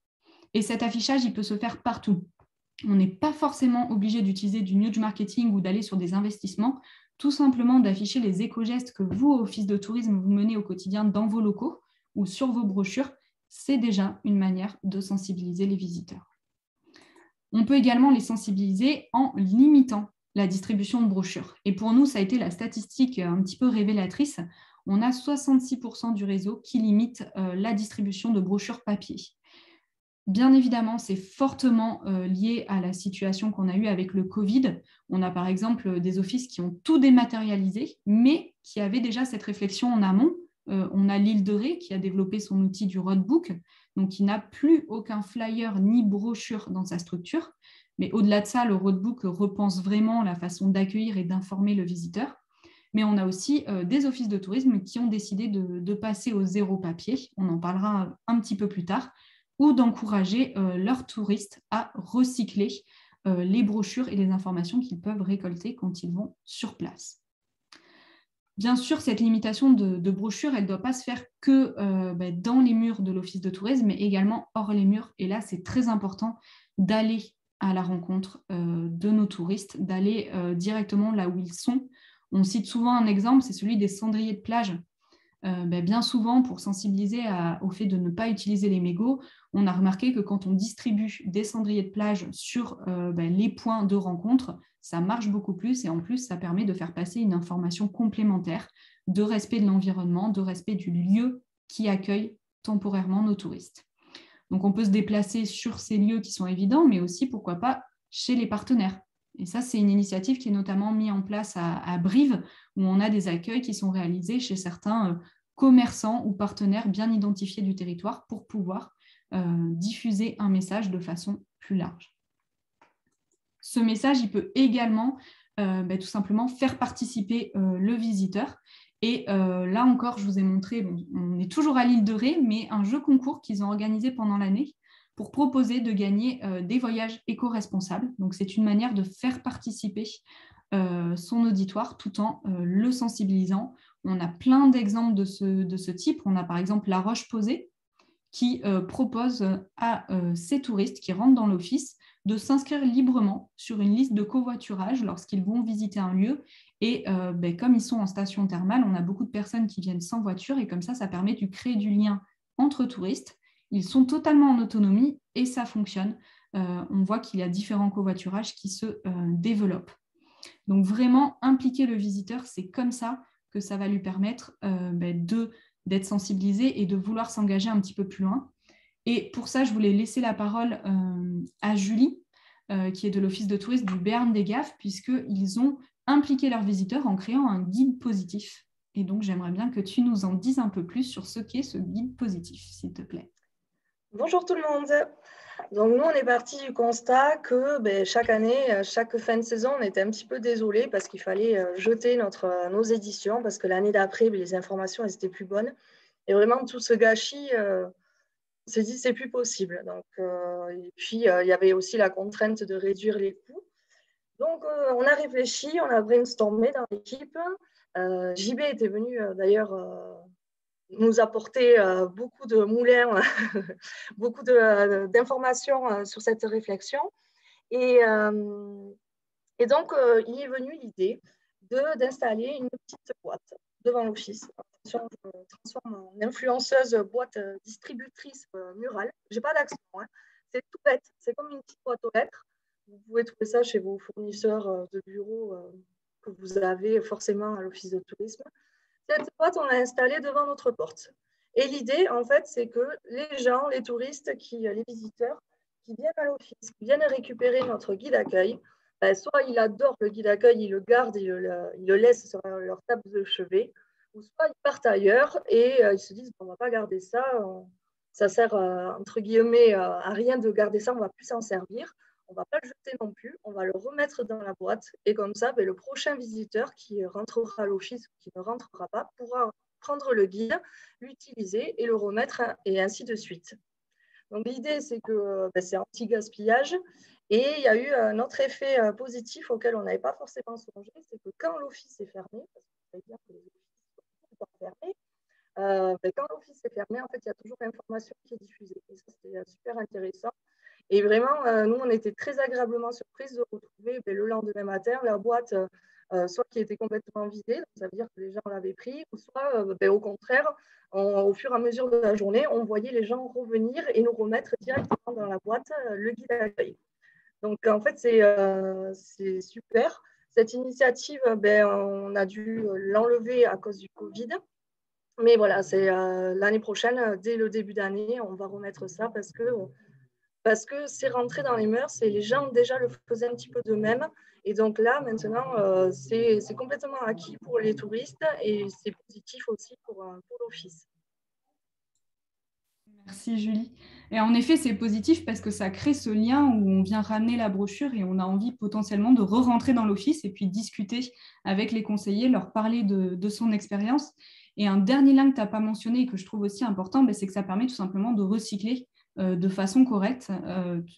Et cet affichage, il peut se faire partout. On n'est pas forcément obligé d'utiliser du nudge marketing ou d'aller sur des investissements, tout simplement d'afficher les éco-gestes que vous, office de tourisme, vous menez au quotidien dans vos locaux ou sur vos brochures. C'est déjà une manière de sensibiliser les visiteurs. On peut également les sensibiliser en limitant la distribution de brochures. Et pour nous, ça a été la statistique un petit peu révélatrice. On a 66% du réseau qui limite la distribution de brochures papier. Bien évidemment, c'est fortement lié à la situation qu'on a eue avec le Covid. On a par exemple des offices qui ont tout dématérialisé, mais qui avaient déjà cette réflexion en amont. On a l'île de Ré qui a développé son outil du roadbook, donc qui n'a plus aucun flyer ni brochure dans sa structure. Mais au-delà de ça, le roadbook repense vraiment la façon d'accueillir et d'informer le visiteur. Mais on a aussi des offices de tourisme qui ont décidé de passer au zéro papier, on en parlera un petit peu plus tard, ou d'encourager leurs touristes à recycler les brochures et les informations qu'ils peuvent récolter quand ils vont sur place. Bien sûr, cette limitation de brochures, elle ne doit pas se faire que dans les murs de l'office de tourisme, mais également hors les murs. Et là, c'est très important d'aller à la rencontre de nos touristes, d'aller directement là où ils sont. On cite souvent un exemple, c'est celui des cendriers de plage. bien souvent, pour sensibiliser au fait de ne pas utiliser les mégots, on a remarqué que quand on distribue des cendriers de plage sur les points de rencontre, ça marche beaucoup plus et en plus, ça permet de faire passer une information complémentaire de respect de l'environnement, de respect du lieu qui accueille temporairement nos touristes. Donc, on peut se déplacer sur ces lieux qui sont évidents, mais aussi, pourquoi pas, chez les partenaires. Et ça, c'est une initiative qui est notamment mise en place à Brive, où on a des accueils qui sont réalisés chez certains commerçants ou partenaires bien identifiés du territoire pour pouvoir diffuser un message de façon plus large. Ce message, il peut également tout simplement faire participer le visiteur. Et là encore, je vous ai montré, on est toujours à l'île de Ré, mais un jeu concours qu'ils ont organisé pendant l'année pour proposer de gagner des voyages éco-responsables. Donc, c'est une manière de faire participer son auditoire tout en le sensibilisant. On a plein d'exemples de ce type. On a par exemple La Roche-Posay qui propose à ces touristes qui rentrent dans l'office de s'inscrire librement sur une liste de covoiturage lorsqu'ils vont visiter un lieu. Et comme ils sont en station thermale, on a beaucoup de personnes qui viennent sans voiture et comme ça permet de créer du lien entre touristes. Ils sont totalement en autonomie et ça fonctionne. On voit qu'il y a différents covoiturages qui se développent. Donc vraiment, impliquer le visiteur, c'est comme ça que ça va lui permettre d'être sensibilisé et de vouloir s'engager un petit peu plus loin. Et pour ça, je voulais laisser la parole à Julie, qui est de l'Office de tourisme du Béarn des Gaves, puisqu'ils ont impliqué leurs visiteurs en créant un guide positif. Et donc, j'aimerais bien que tu nous en dises un peu plus sur ce qu'est ce guide positif, s'il te plaît. Bonjour tout le monde. Donc nous, on est parti du constat que chaque année, chaque fin de saison, on était un petit peu désolé parce qu'il fallait jeter nos éditions parce que l'année d'après, les informations elles étaient plus bonnes. Et vraiment, tout ce gâchis, on s'est dit c'est plus possible. Donc, et puis, il y avait aussi la contrainte de réduire les coûts. Donc, on a réfléchi, on a brainstormé dans l'équipe. JB était venu d'ailleurs nous apporter beaucoup de moulins, beaucoup d'informations sur cette réflexion. Et donc, il est venu l'idée d'installer une petite boîte devant l'office. Attention, je me transforme en influenceuse boîte distributrice murale. Je n'ai pas d'accent, hein. C'est tout bête. C'est comme une petite boîte aux lettres. Vous pouvez trouver ça chez vos fournisseurs de bureaux que vous avez forcément à l'office de tourisme. Cette boîte, on l'a installée devant notre porte. Et l'idée, en fait, c'est que les gens, les touristes, les visiteurs qui viennent à l'office, qui viennent récupérer notre guide d'accueil, soit ils adorent le guide d'accueil, ils le gardent, ils le laissent sur leur table de chevet, ou soit ils partent ailleurs et ils se disent on ne va pas garder ça, ça sert entre guillemets à rien de garder ça, on ne va plus s'en servir. On ne va pas le jeter non plus, on va le remettre dans la boîte et comme ça, le prochain visiteur qui rentrera à l'office ou qui ne rentrera pas pourra prendre le guide, l'utiliser et le remettre et ainsi de suite. Donc l'idée, c'est que c'est anti-gaspillage et il y a eu un autre effet positif auquel on n'avait pas forcément songé, c'est que quand l'office est fermé, parce que vous savez bien que les offices sont tout le temps fermés, quand l'office est fermé, en fait, il y a toujours l'information qui est diffusée et ça, c'était super intéressant. Et vraiment, nous, on était très agréablement surpris de retrouver le lendemain matin la boîte, soit qui était complètement vidée, donc ça veut dire que les gens l'avaient pris, ou soit au contraire, au fur et à mesure de la journée, on voyait les gens revenir et nous remettre directement dans la boîte le guide d'accueil. Donc, en fait, c'est super. Cette initiative, on a dû l'enlever à cause du Covid. Mais voilà, c'est l'année prochaine, dès le début d'année, on va remettre ça parce que c'est rentré dans les mœurs et les gens déjà le faisaient un petit peu d'eux-mêmes. Et donc là, maintenant, c'est complètement acquis pour les touristes et c'est positif aussi pour l'office. Merci Julie. Et en effet, c'est positif parce que ça crée ce lien où on vient ramener la brochure et on a envie potentiellement de re-rentrer dans l'office et puis discuter avec les conseillers, leur parler de son expérience. Et un dernier lien que tu n'as pas mentionné et que je trouve aussi important, c'est que ça permet tout simplement de recycler de façon correcte,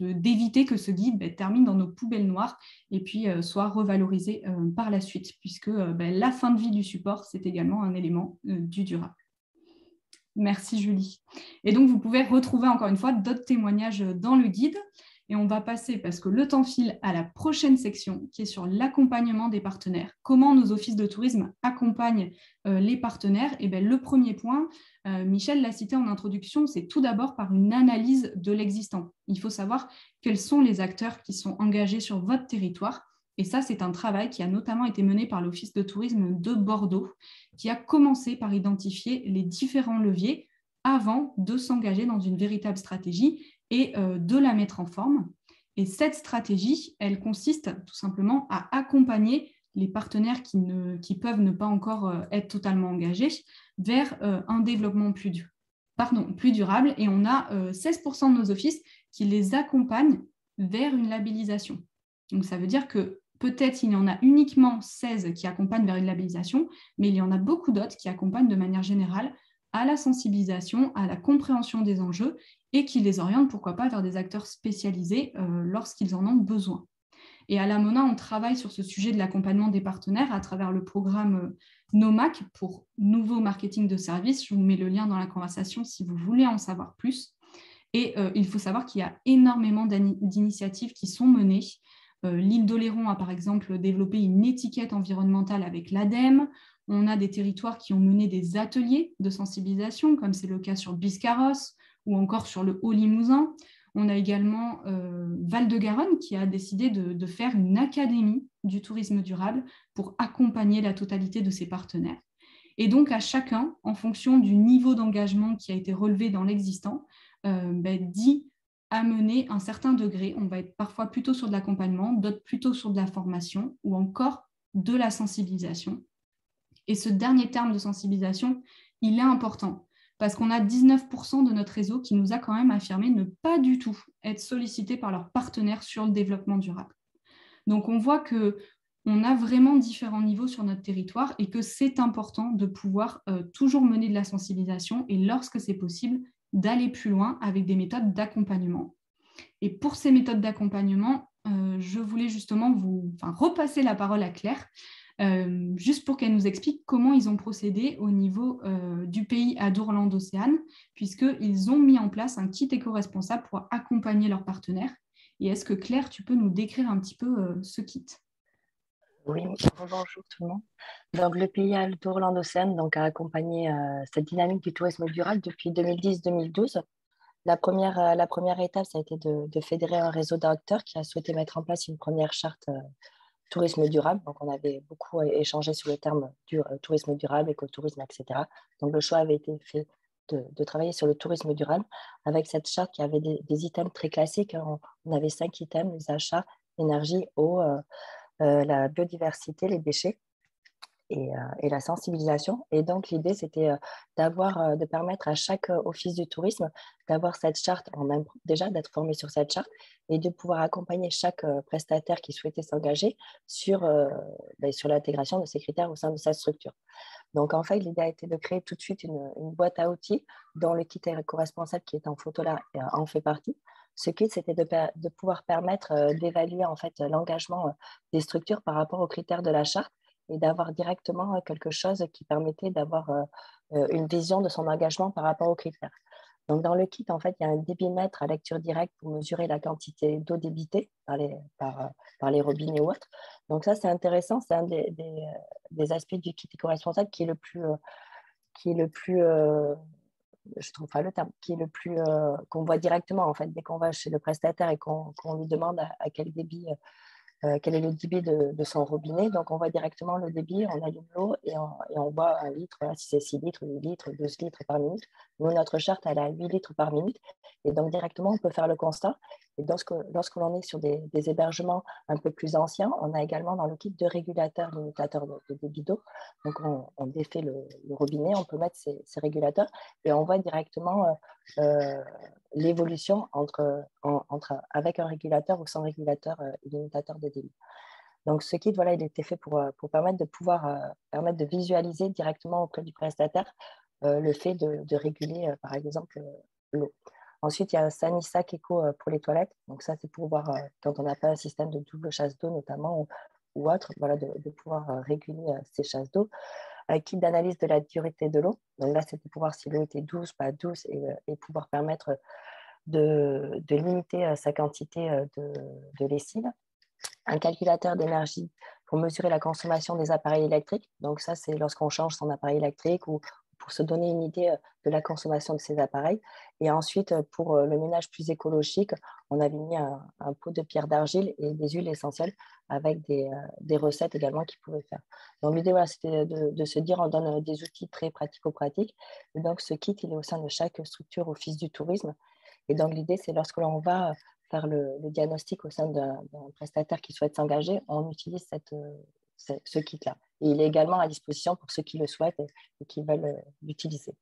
d'éviter que ce guide termine dans nos poubelles noires et puis soit revalorisé par la suite, puisque la fin de vie du support, c'est également un élément du durable. Merci Julie. Et donc, vous pouvez retrouver encore une fois d'autres témoignages dans le guide. Et on va passer, parce que le temps file, à la prochaine section qui est sur l'accompagnement des partenaires. Comment nos offices de tourisme accompagnent les partenaires? Et bien, le premier point, Michel l'a cité en introduction, c'est tout d'abord par une analyse de l'existant. Il faut savoir quels sont les acteurs qui sont engagés sur votre territoire. Et ça, c'est un travail qui a notamment été mené par l'Office de tourisme de Bordeaux, qui a commencé par identifier les différents leviers avant de s'engager dans une véritable stratégie et de la mettre en forme. Et cette stratégie, elle consiste tout simplement à accompagner les partenaires qui peuvent ne pas encore être totalement engagés vers un développement plus durable. Et on a 16% de nos offices qui les accompagnent vers une labellisation. Donc ça veut dire que peut-être il y en a uniquement 16 qui accompagnent vers une labellisation, mais il y en a beaucoup d'autres qui accompagnent de manière générale à la sensibilisation, à la compréhension des enjeux et qui les orientent, pourquoi pas, vers des acteurs spécialisés lorsqu'ils en ont besoin. Et à la Mona, on travaille sur ce sujet de l'accompagnement des partenaires à travers le programme NOMAC pour Nouveau Marketing de Services. Je vous mets le lien dans la conversation si vous voulez en savoir plus. Et il faut savoir qu'il y a énormément d'initiatives qui sont menées. L'île d'Oléron a par exemple développé une étiquette environnementale avec l'ADEME. On a des territoires qui ont mené des ateliers de sensibilisation, comme c'est le cas sur Biscarrosse ou encore sur le Haut-Limousin. On a également Val-de-Garonne qui a décidé de faire une académie du tourisme durable pour accompagner la totalité de ses partenaires. Et donc à chacun, en fonction du niveau d'engagement qui a été relevé dans l'existant, d'y amener un certain degré. On va être parfois plutôt sur de l'accompagnement, d'autres plutôt sur de la formation ou encore de la sensibilisation. Et ce dernier terme de sensibilisation, il est important parce qu'on a 19% de notre réseau qui nous a quand même affirmé ne pas du tout être sollicité par leurs partenaires sur le développement durable. Donc on voit qu'on a vraiment différents niveaux sur notre territoire et que c'est important de pouvoir toujours mener de la sensibilisation et lorsque c'est possible, d'aller plus loin avec des méthodes d'accompagnement. Et pour ces méthodes d'accompagnement, je voulais justement repasser la parole à Claire, juste pour qu'elle nous explique comment ils ont procédé au niveau du pays à Dourlande-Océane, puisqu'ils ont mis en place un kit éco-responsable pour accompagner leurs partenaires. Et est-ce que Claire, tu peux nous décrire un petit peu ce kit? Oui, bonjour tout le monde. Donc, le pays à Dourlande-Océane a accompagné cette dynamique du tourisme durable depuis 2010-2012. La première étape, ça a été de fédérer un réseau d'acteurs qui a souhaité mettre en place une première charte tourisme durable. Donc, on avait beaucoup échangé sur le terme du tourisme durable, écotourisme, etc. Donc, le choix avait été fait de travailler sur le tourisme durable avec cette charte qui avait des items très classiques. On avait 5 items: les achats, l'énergie, eau, la biodiversité, les déchets et la sensibilisation. Et donc, l'idée, c'était de permettre à chaque office du tourisme d'avoir cette charte, déjà d'être formé sur cette charte et de pouvoir accompagner chaque prestataire qui souhaitait s'engager sur l'intégration de ces critères au sein de sa structure. Donc, en fait, l'idée a été de créer tout de suite une boîte à outils dont le kit éco-responsable qui est en photo là en fait partie. Ce kit, c'était de pouvoir permettre d'évaluer en fait l'engagement des structures par rapport aux critères de la charte et d'avoir directement quelque chose qui permettait d'avoir une vision de son engagement par rapport aux critères. Donc, dans le kit, en fait, il y a un débitmètre à lecture directe pour mesurer la quantité d'eau débitée par les robinets ou autres. Donc, ça, c'est intéressant. C'est un des aspects du kit éco-responsable qui est le plus je trouve pas le terme, qui est le plus qu'on voit directement en fait dès qu'on va chez le prestataire et qu'on lui demande à quel débit, quel est le débit de son robinet. Donc on voit directement le débit, on allume l'eau et on boit 1 litre, si c'est 6 litres, 8 litres, 12 litres par minute. Nous, notre charte, elle est à 8 litres par minute. Et donc directement, on peut faire le constat. Et lorsque l'on est sur des hébergements un peu plus anciens, on a également dans le kit 2 régulateurs, limitateurs de débit d'eau. Donc on défait le robinet, on peut mettre ces régulateurs et on voit directement l'évolution avec un régulateur ou sans régulateur et limitateur de débit. Donc ce kit, voilà, il a été fait pour permettre de visualiser directement auprès du prestataire le fait de réguler, par exemple, l'eau. Ensuite, il y a un Sanisac Eco pour les toilettes. Donc ça, c'est pour voir quand on n'a pas un système de double chasse d'eau notamment ou autre, voilà, de pouvoir réguler ces chasses d'eau. Un kit d'analyse de la dureté de l'eau. Donc là, c'était pour voir si l'eau était douce, pas douce et pouvoir permettre de limiter sa quantité de lessive, un calculateur d'énergie pour mesurer la consommation des appareils électriques. Donc ça, c'est lorsqu'on change son appareil électrique ou pour se donner une idée de la consommation de ces appareils. Et ensuite, pour le ménage plus écologique, on avait mis un pot de pierre d'argile et des huiles essentielles avec des recettes également qu'ils pouvaient faire. Donc l'idée, voilà, c'était de se dire, on donne des outils très pratico-pratiques. Et donc ce kit, il est au sein de chaque structure Office du tourisme. Et donc l'idée, c'est lorsque l'on va faire le diagnostic au sein d'un prestataire qui souhaite s'engager, on utilise ce kit-là. Et il est également à disposition pour ceux qui le souhaitent et qui veulent l'utiliser.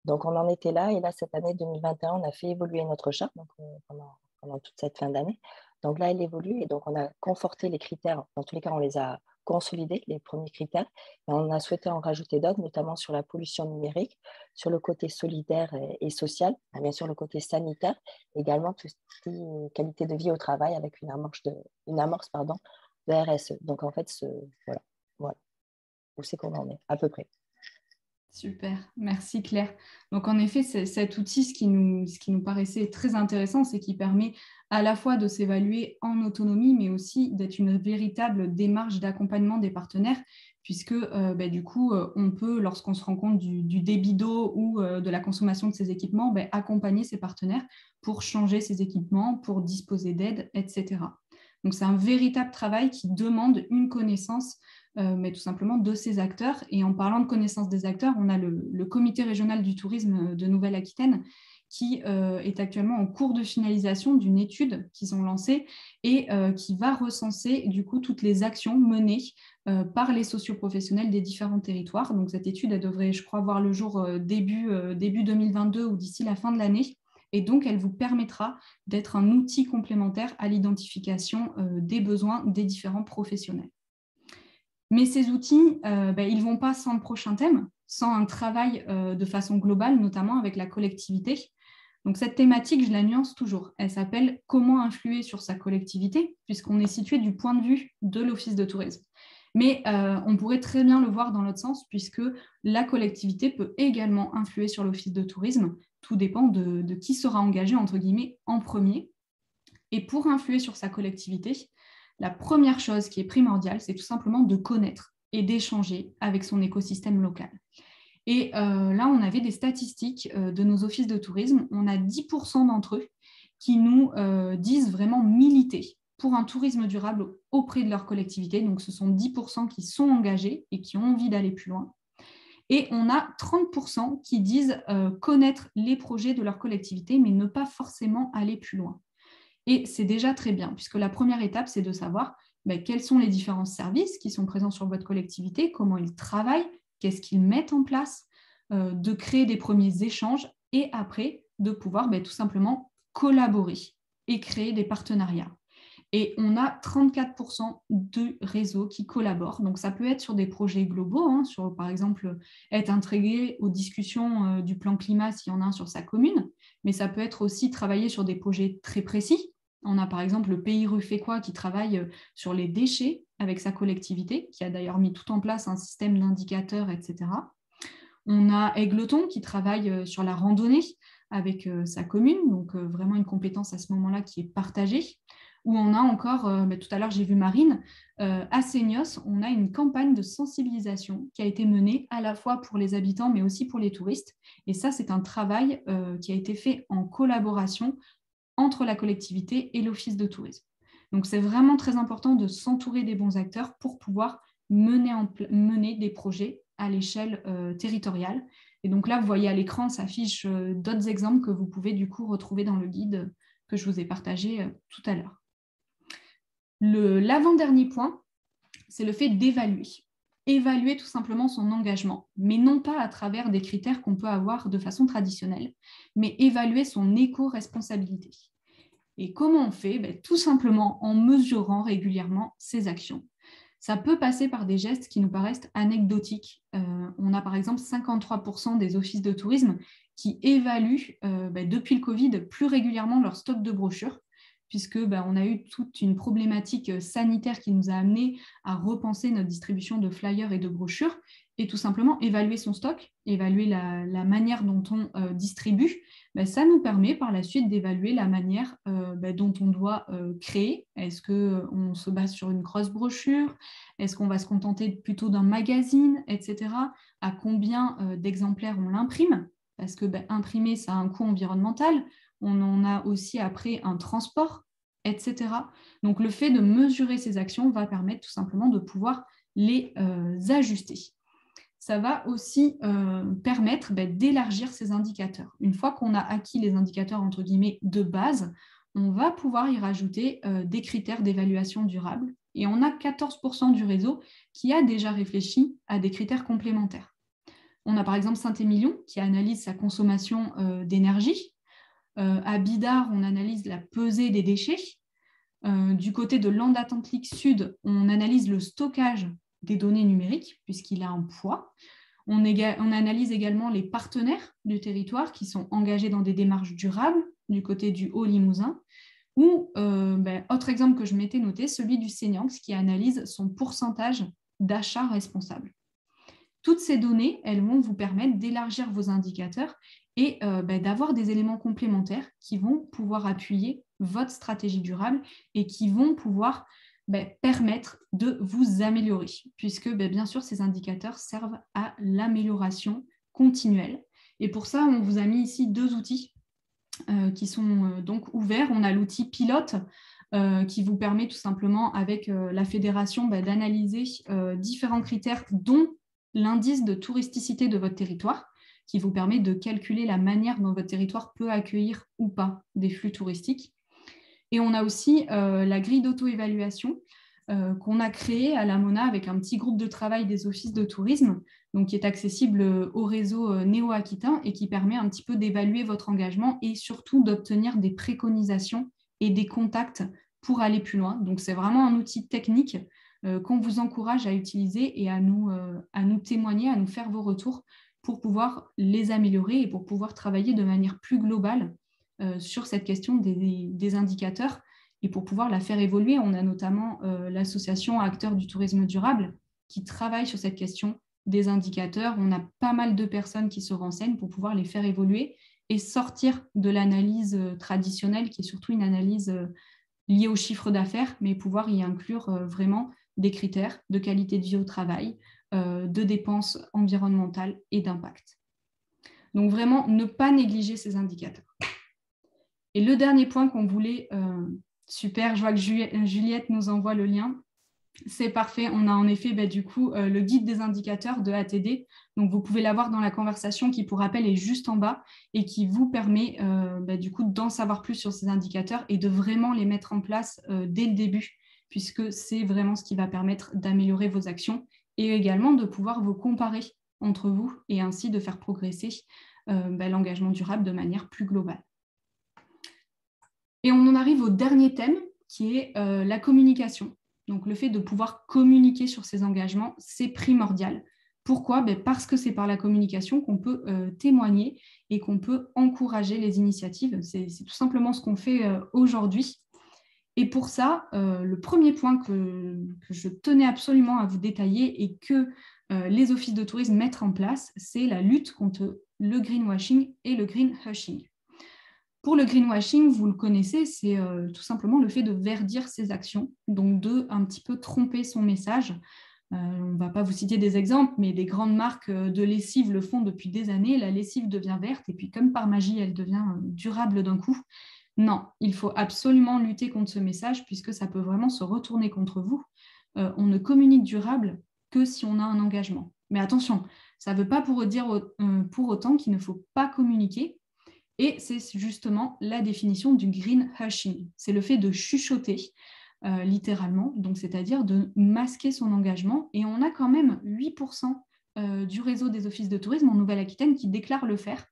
Donc, on en était là. Et là, cette année 2021, on a fait évoluer notre charte donc, pendant toute cette fin d'année. Donc là, elle évolue et donc on a conforté les critères. Dans tous les cas, on les a consolidés, les premiers critères. Et on a souhaité en rajouter d'autres, notamment sur la pollution numérique, sur le côté solidaire et social, et bien sûr le côté sanitaire, également tout ce qui est qualité de vie au travail avec une amorce de RSE. Donc en fait, voilà où c'est qu'on en est, à peu près. Super, merci Claire. Donc en effet, cet outil, ce qui nous paraissait très intéressant, c'est qu'il permet à la fois de s'évaluer en autonomie, mais aussi d'être une véritable démarche d'accompagnement des partenaires, puisque du coup, on peut, lorsqu'on se rend compte du débit d'eau ou de la consommation de ces équipements, accompagner ces partenaires pour changer ces équipements, pour disposer d'aide, etc. Donc c'est un véritable travail qui demande une connaissance mais tout simplement de ces acteurs. Et en parlant de connaissance des acteurs, on a le comité régional du tourisme de Nouvelle-Aquitaine qui est actuellement en cours de finalisation d'une étude qu'ils ont lancée et qui va recenser du coup toutes les actions menées par les socioprofessionnels des différents territoires. Donc cette étude, elle devrait, je crois, voir le jour début 2022 ou d'ici la fin de l'année. Et donc, elle vous permettra d'être un outil complémentaire à l'identification des besoins des différents professionnels. Mais ces outils, ils ne vont pas sans le prochain thème, sans un travail de façon globale, notamment avec la collectivité. Donc cette thématique, je la nuance toujours. Elle s'appelle « Comment influer sur sa collectivité ?» puisqu'on est situé du point de vue de l'Office de tourisme. Mais on pourrait très bien le voir dans l'autre sens, puisque la collectivité peut également influer sur l'Office de tourisme. Tout dépend de qui sera engagé, entre guillemets, en premier. Et pour influer sur sa collectivité, la première chose qui est primordiale, c'est tout simplement de connaître et d'échanger avec son écosystème local. Et là, on avait des statistiques de nos offices de tourisme. On a 10% d'entre eux qui nous disent vraiment militer pour un tourisme durable auprès de leur collectivité. Donc, ce sont 10% qui sont engagés et qui ont envie d'aller plus loin. Et on a 30% qui disent connaître les projets de leur collectivité, mais ne pas forcément aller plus loin. Et c'est déjà très bien, puisque la première étape, c'est de savoir quels sont les différents services qui sont présents sur votre collectivité, comment ils travaillent, qu'est-ce qu'ils mettent en place, de créer des premiers échanges et après, de pouvoir tout simplement collaborer et créer des partenariats. Et on a 34% de réseaux qui collaborent. Donc, ça peut être sur des projets globaux, sur, par exemple, être intégré aux discussions du plan climat s'il y en a un sur sa commune, mais ça peut être aussi travailler sur des projets très précis. On a par exemple le Pays Ruffécois qui travaille sur les déchets avec sa collectivité, qui a d'ailleurs mis tout en place un système d'indicateurs, etc. On a Aigleton qui travaille sur la randonnée avec sa commune, donc vraiment une compétence à ce moment-là qui est partagée. Où on a encore, tout à l'heure j'ai vu Marine, à Seignos, on a une campagne de sensibilisation qui a été menée à la fois pour les habitants mais aussi pour les touristes. Et ça, c'est un travail qui a été fait en collaboration entre la collectivité et l'Office de tourisme. Donc, c'est vraiment très important de s'entourer des bons acteurs pour pouvoir mener des projets à l'échelle territoriale. Et donc là, vous voyez à l'écran, s'affichent d'autres exemples que vous pouvez du coup retrouver dans le guide que je vous ai partagé tout à l'heure. L'avant-dernier point, c'est le fait d'évaluer. Évaluer tout simplement son engagement, mais non pas à travers des critères qu'on peut avoir de façon traditionnelle, mais évaluer son éco-responsabilité. Et comment on fait ? Tout simplement en mesurant régulièrement ses actions. Ça peut passer par des gestes qui nous paraissent anecdotiques. On a par exemple 53% des offices de tourisme qui évaluent depuis le Covid plus régulièrement leur stock de brochures, puisque on a eu toute une problématique sanitaire qui nous a amené à repenser notre distribution de flyers et de brochures et tout simplement évaluer son stock, évaluer la manière dont on distribue. Ça nous permet par la suite d'évaluer la manière dont on doit créer. Est-ce qu'on se base sur une grosse brochure? Est-ce qu'on va se contenter plutôt d'un magazine, etc. À combien d'exemplaires on l'imprime? Parce que imprimer, ça a un coût environnemental. On en a aussi après un transport, etc. Donc, le fait de mesurer ces actions va permettre tout simplement de pouvoir les ajuster. Ça va aussi permettre d'élargir ces indicateurs. Une fois qu'on a acquis les indicateurs entre guillemets de base, on va pouvoir y rajouter des critères d'évaluation durable. Et on a 14% du réseau qui a déjà réfléchi à des critères complémentaires. On a par exemple Saint-Émilion qui analyse sa consommation d'énergie. À Bidart, on analyse la pesée des déchets. Du côté de Landes-Atlantique Sud, on analyse le stockage des données numériques, puisqu'il a un poids. On analyse également les partenaires du territoire qui sont engagés dans des démarches durables, du côté du Haut-Limousin. Ou, autre exemple que je m'étais noté, celui du Senianx qui analyse son pourcentage d'achats responsables. Toutes ces données, elles vont vous permettre d'élargir vos indicateurs et d'avoir des éléments complémentaires qui vont pouvoir appuyer votre stratégie durable et qui vont pouvoir permettre de vous améliorer, puisque bien sûr, ces indicateurs servent à l'amélioration continuelle. Et pour ça, on vous a mis ici 2 outils qui sont donc ouverts. On a l'outil pilote qui vous permet tout simplement avec la fédération d'analyser différents critères, dont l'indice de touristicité de votre territoire, qui vous permet de calculer la manière dont votre territoire peut accueillir ou pas des flux touristiques. Et on a aussi la grille d'auto-évaluation qu'on a créée à la Mona avec un petit groupe de travail des offices de tourisme, donc qui est accessible au réseau néo-aquitain et qui permet un petit peu d'évaluer votre engagement et surtout d'obtenir des préconisations et des contacts pour aller plus loin. Donc, c'est vraiment un outil technique qu'on vous encourage à utiliser et à nous témoigner, à nous faire vos retours pour pouvoir les améliorer et pour pouvoir travailler de manière plus globale sur cette question des indicateurs et pour pouvoir la faire évoluer. On a notamment l'association Acteurs du tourisme durable qui travaille sur cette question des indicateurs. On a pas mal de personnes qui se renseignent pour pouvoir les faire évoluer et sortir de l'analyse traditionnelle qui est surtout une analyse liée au chiffre d'affaires, mais pouvoir y inclure vraiment des critères de qualité de vie au travail, de dépenses environnementales et d'impact. Donc vraiment, ne pas négliger ces indicateurs. Et le dernier point qu'on voulait, super, je vois que Juliette nous envoie le lien, c'est parfait, on a en effet du coup le guide des indicateurs de ATD, donc vous pouvez l'avoir dans la conversation qui pour rappel est juste en bas et qui vous permet du coup d'en savoir plus sur ces indicateurs et de vraiment les mettre en place dès le début, puisque c'est vraiment ce qui va permettre d'améliorer vos actions et également de pouvoir vous comparer entre vous et ainsi de faire progresser l'engagement durable de manière plus globale. Et on en arrive au dernier thème qui est la communication. Donc, le fait de pouvoir communiquer sur ces engagements, c'est primordial. Pourquoi ? Parce que c'est par la communication qu'on peut témoigner et qu'on peut encourager les initiatives. C'est tout simplement ce qu'on fait aujourd'hui. Et pour ça, le premier point que je tenais absolument à vous détailler et que les offices de tourisme mettent en place, c'est la lutte contre le greenwashing et le greenhushing. Pour le greenwashing, vous le connaissez, c'est tout simplement le fait de verdir ses actions, donc de un petit peu tromper son message. On ne va pas vous citer des exemples, mais des grandes marques de lessive le font depuis des années. La lessive devient verte et puis comme par magie, elle devient durable d'un coup. Non, il faut absolument lutter contre ce message puisque ça peut vraiment se retourner contre vous. On ne communique durable que si on a un engagement. Mais attention, ça ne veut pas pour autant qu'il ne faut pas communiquer. Et c'est justement la définition du greenhushing. C'est le fait de chuchoter, littéralement, donc c'est-à-dire de masquer son engagement. Et on a quand même 8% du réseau des offices de tourisme en Nouvelle-Aquitaine qui déclarent le faire,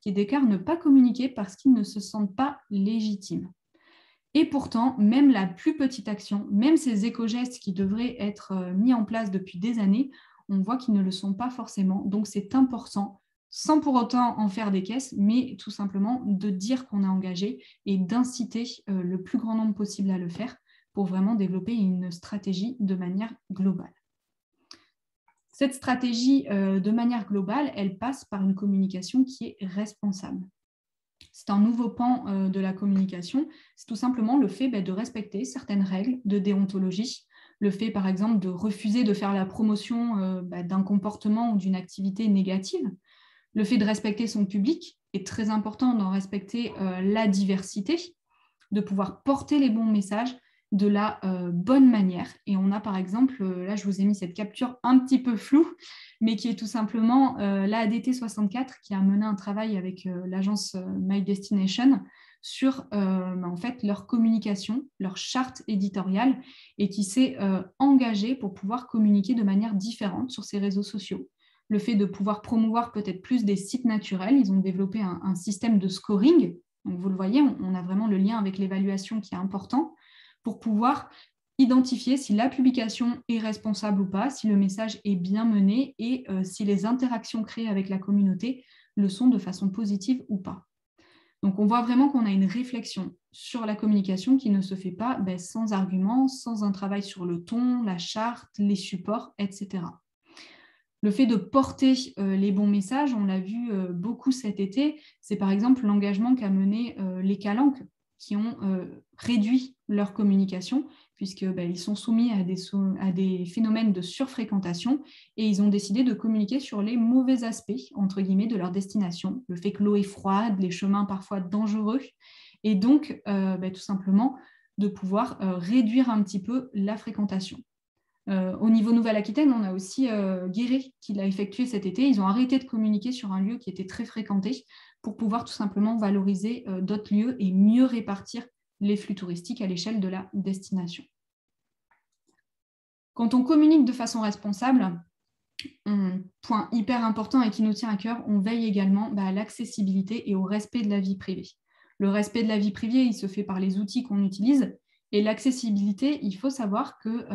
qui déclarent ne pas communiquer parce qu'ils ne se sentent pas légitimes. Et pourtant, même la plus petite action, même ces éco-gestes qui devraient être mis en place depuis des années, on voit qu'ils ne le sont pas forcément. Donc c'est important sans pour autant en faire des caisses, mais tout simplement de dire qu'on a engagé et d'inciter le plus grand nombre possible à le faire pour vraiment développer une stratégie de manière globale. Cette stratégie de manière globale, elle passe par une communication qui est responsable. C'est un nouveau pan de la communication, c'est tout simplement le fait de respecter certaines règles de déontologie, le fait par exemple de refuser de faire la promotion d'un comportement ou d'une activité négative, le fait de respecter son public est très important, d'en respecter la diversité, de pouvoir porter les bons messages de la bonne manière. Et on a par exemple, là je vous ai mis cette capture un petit peu floue, mais qui est tout simplement la ADT 64 qui a mené un travail avec l'agence My Destination sur en fait, leur communication, leur charte éditoriale, et qui s'est engagée pour pouvoir communiquer de manière différente sur ces réseaux sociaux. Le fait de pouvoir promouvoir peut-être plus des sites naturels, ils ont développé un système de scoring. Donc vous le voyez, on a vraiment le lien avec l'évaluation qui est important pour pouvoir identifier si la publication est responsable ou pas, si le message est bien mené et si les interactions créées avec la communauté le sont de façon positive ou pas. Donc on voit vraiment qu'on a une réflexion sur la communication qui ne se fait pas sans arguments, sans un travail sur le ton, la charte, les supports, etc. Le fait de porter les bons messages, on l'a vu beaucoup cet été, c'est par exemple l'engagement qu'a mené les Calanques, qui ont réduit leur communication, puisqu'ils sont soumis à des phénomènes de surfréquentation, et ils ont décidé de communiquer sur les mauvais aspects, entre guillemets, de leur destination, le fait que l'eau est froide, les chemins parfois dangereux, et donc tout simplement de pouvoir réduire un petit peu la fréquentation. Au niveau Nouvelle-Aquitaine, on a aussi Guéret qui l'a effectué cet été. Ils ont arrêté de communiquer sur un lieu qui était très fréquenté pour pouvoir tout simplement valoriser d'autres lieux et mieux répartir les flux touristiques à l'échelle de la destination. Quand on communique de façon responsable, un point hyper important et qui nous tient à cœur, on veille également à l'accessibilité et au respect de la vie privée. Le respect de la vie privée, il se fait par les outils qu'on utilise. Et l'accessibilité, il faut savoir qu'il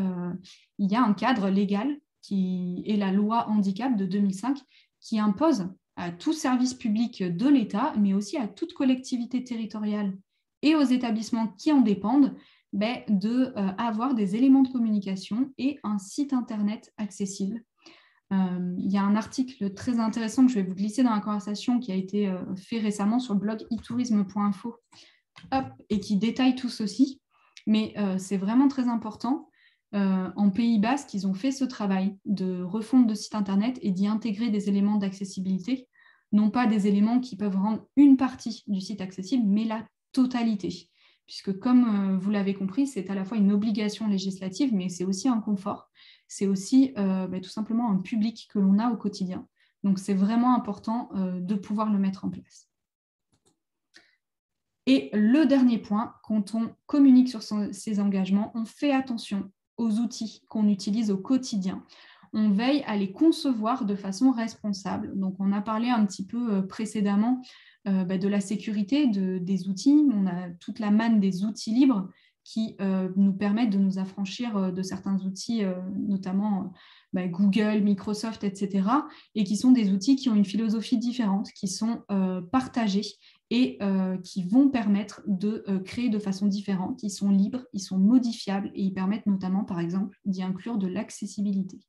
y a un cadre légal qui est la loi handicap de 2005 qui impose à tout service public de l'État, mais aussi à toute collectivité territoriale et aux établissements qui en dépendent, d'avoir des éléments de communication et un site internet accessible. Il y a un article très intéressant que je vais vous glisser dans la conversation qui a été fait récemment sur le blog itourisme.info et qui détaille tout ceci. Mais c'est vraiment très important. En Pays Basque, ils ont fait ce travail de refonte de site internet et d'y intégrer des éléments d'accessibilité, non pas des éléments qui peuvent rendre une partie du site accessible, mais la totalité. Puisque comme vous l'avez compris, c'est à la fois une obligation législative, mais c'est aussi un confort. C'est aussi tout simplement un public que l'on a au quotidien. Donc c'est vraiment important de pouvoir le mettre en place. Et le dernier point, quand on communique sur ces engagements, on fait attention aux outils qu'on utilise au quotidien. On veille à les concevoir de façon responsable. Donc, on a parlé un petit peu précédemment de la sécurité des outils. On a toute la manne des outils libres qui nous permettent de nous affranchir de certains outils, notamment Google, Microsoft, etc., et qui sont des outils qui ont une philosophie différente, qui sont partagés et qui vont permettre de créer de façon différente. Ils sont libres, ils sont modifiables et ils permettent notamment, par exemple, d'y inclure de l'accessibilité.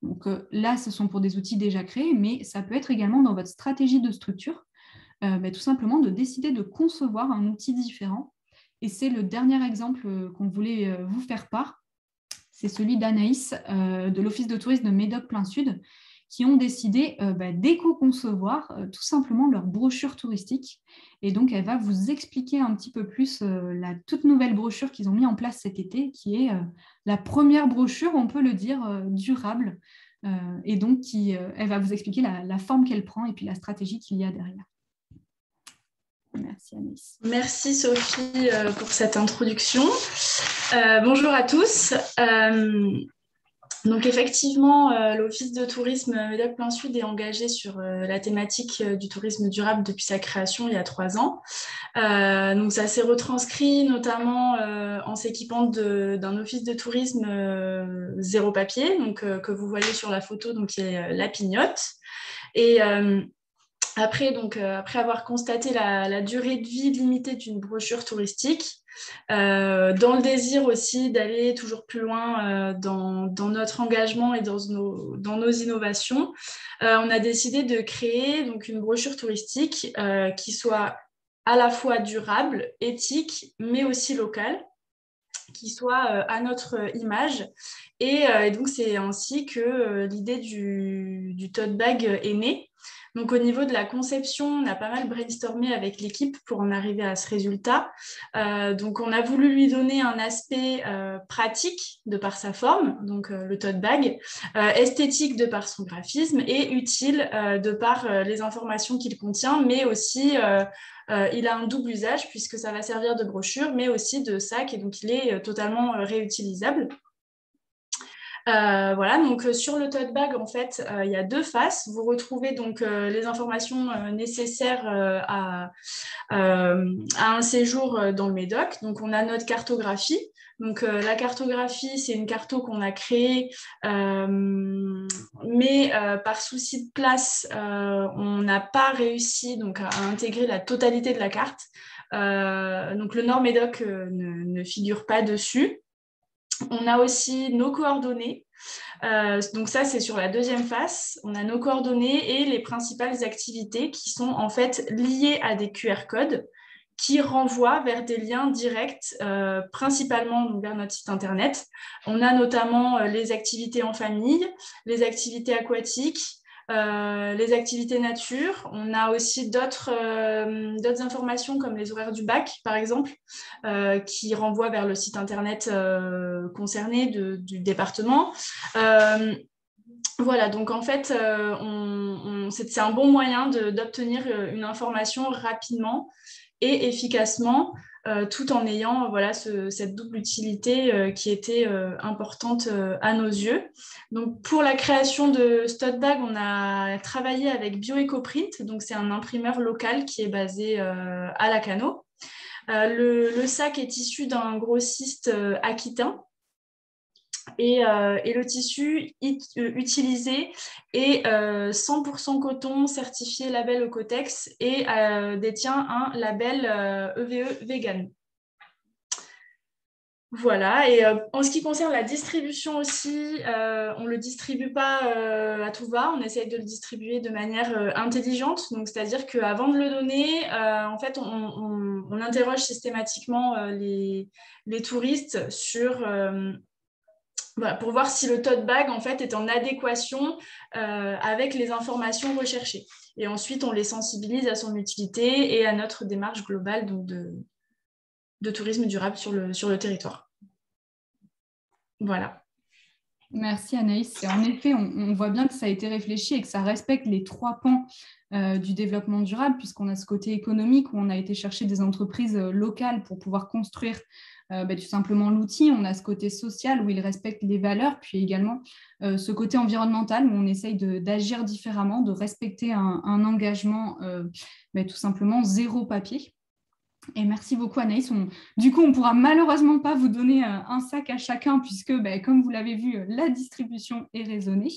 Donc là, ce sont pour des outils déjà créés, mais ça peut être également dans votre stratégie de structure, tout simplement de décider de concevoir un outil différent. Et c'est le dernier exemple qu'on voulait vous faire part. C'est celui d'Anaïs de l'Office de tourisme de Médoc Plein Sud, qui ont décidé d'éco-concevoir tout simplement leur brochure touristique. Et donc, elle va vous expliquer un petit peu plus la toute nouvelle brochure qu'ils ont mis en place cet été, qui est la première brochure, on peut le dire, durable. Et donc, elle va vous expliquer la forme qu'elle prend et puis la stratégie qu'il y a derrière. Merci Anaïs. Merci Sophie pour cette introduction. Bonjour à tous. Donc effectivement, l'Office de tourisme Médoc Plein Sud est engagé sur la thématique du tourisme durable depuis sa création il y a 3 ans. Donc ça s'est retranscrit notamment en s'équipant d'un office de tourisme zéro papier, donc, que vous voyez sur la photo, donc, qui est la Pignotte. Et après avoir constaté la durée de vie limitée d'une brochure touristique, dans le désir aussi d'aller toujours plus loin dans notre engagement et dans nos innovations, on a décidé de créer donc une brochure touristique qui soit à la fois durable, éthique, mais aussi locale, qui soit à notre image. Et donc, c'est ainsi que l'idée du tote bag est née. Donc, au niveau de la conception, on a pas mal brainstormé avec l'équipe pour en arriver à ce résultat. Donc, on a voulu lui donner un aspect pratique de par sa forme, donc le tote bag, esthétique de par son graphisme et utile de par les informations qu'il contient, mais aussi il a un double usage puisque ça va servir de brochure, mais aussi de sac, et donc il est totalement réutilisable. Voilà, donc sur le tote bag, en fait, il y a 2 faces. Vous retrouvez donc les informations nécessaires à un séjour dans le Médoc. Donc, on a notre cartographie. Donc, la cartographie, c'est une carto qu'on a créée, mais par souci de place, on n'a pas réussi donc, à intégrer la totalité de la carte. Donc, le Nord-Médoc ne figure pas dessus. On a aussi nos coordonnées. Donc ça, c'est sur la 2e face. On a nos coordonnées et les principales activités qui sont en fait liées à des QR codes qui renvoient vers des liens directs, principalement donc, vers notre site internet. On a notamment les activités en famille, les activités aquatiques, les activités nature. On a aussi d'autres informations comme les horaires du bac, par exemple, qui renvoient vers le site internet concerné du département. Voilà, donc en fait, c'est un bon moyen d'obtenir une information rapidement et efficacement, tout en ayant voilà, cette double utilité qui était importante à nos yeux. Donc, pour la création de ce tote bag, on a travaillé avec BioEcoPrint, donc c'est un imprimeur local qui est basé à Lacanau. Le sac est issu d'un grossiste aquitain. Et le tissu utilisé est 100% coton, certifié label Ocotex et détient un label EVE vegan. Voilà, et en ce qui concerne la distribution aussi, on ne le distribue pas à tout va, on essaye de le distribuer de manière intelligente, donc c'est-à-dire qu'avant de le donner, en fait, on interroge systématiquement les touristes sur... Voilà, pour voir si le tote bag en fait, est en adéquation avec les informations recherchées. Et ensuite, on les sensibilise à son utilité et à notre démarche globale donc, de tourisme durable sur le territoire. Voilà. Merci Anaïs. En effet, on voit bien que ça a été réfléchi et que ça respecte les 3 pans du développement durable, puisqu'on a ce côté économique où on a été chercher des entreprises locales pour pouvoir construire tout simplement l'outil. On a ce côté social où il respecte les valeurs, puis également ce côté environnemental où on essaye d'agir différemment, de respecter un engagement tout simplement 0 papier. Et merci beaucoup Anaïs. Du coup, on ne pourra malheureusement pas vous donner un sac à chacun puisque, comme vous l'avez vu, la distribution est raisonnée.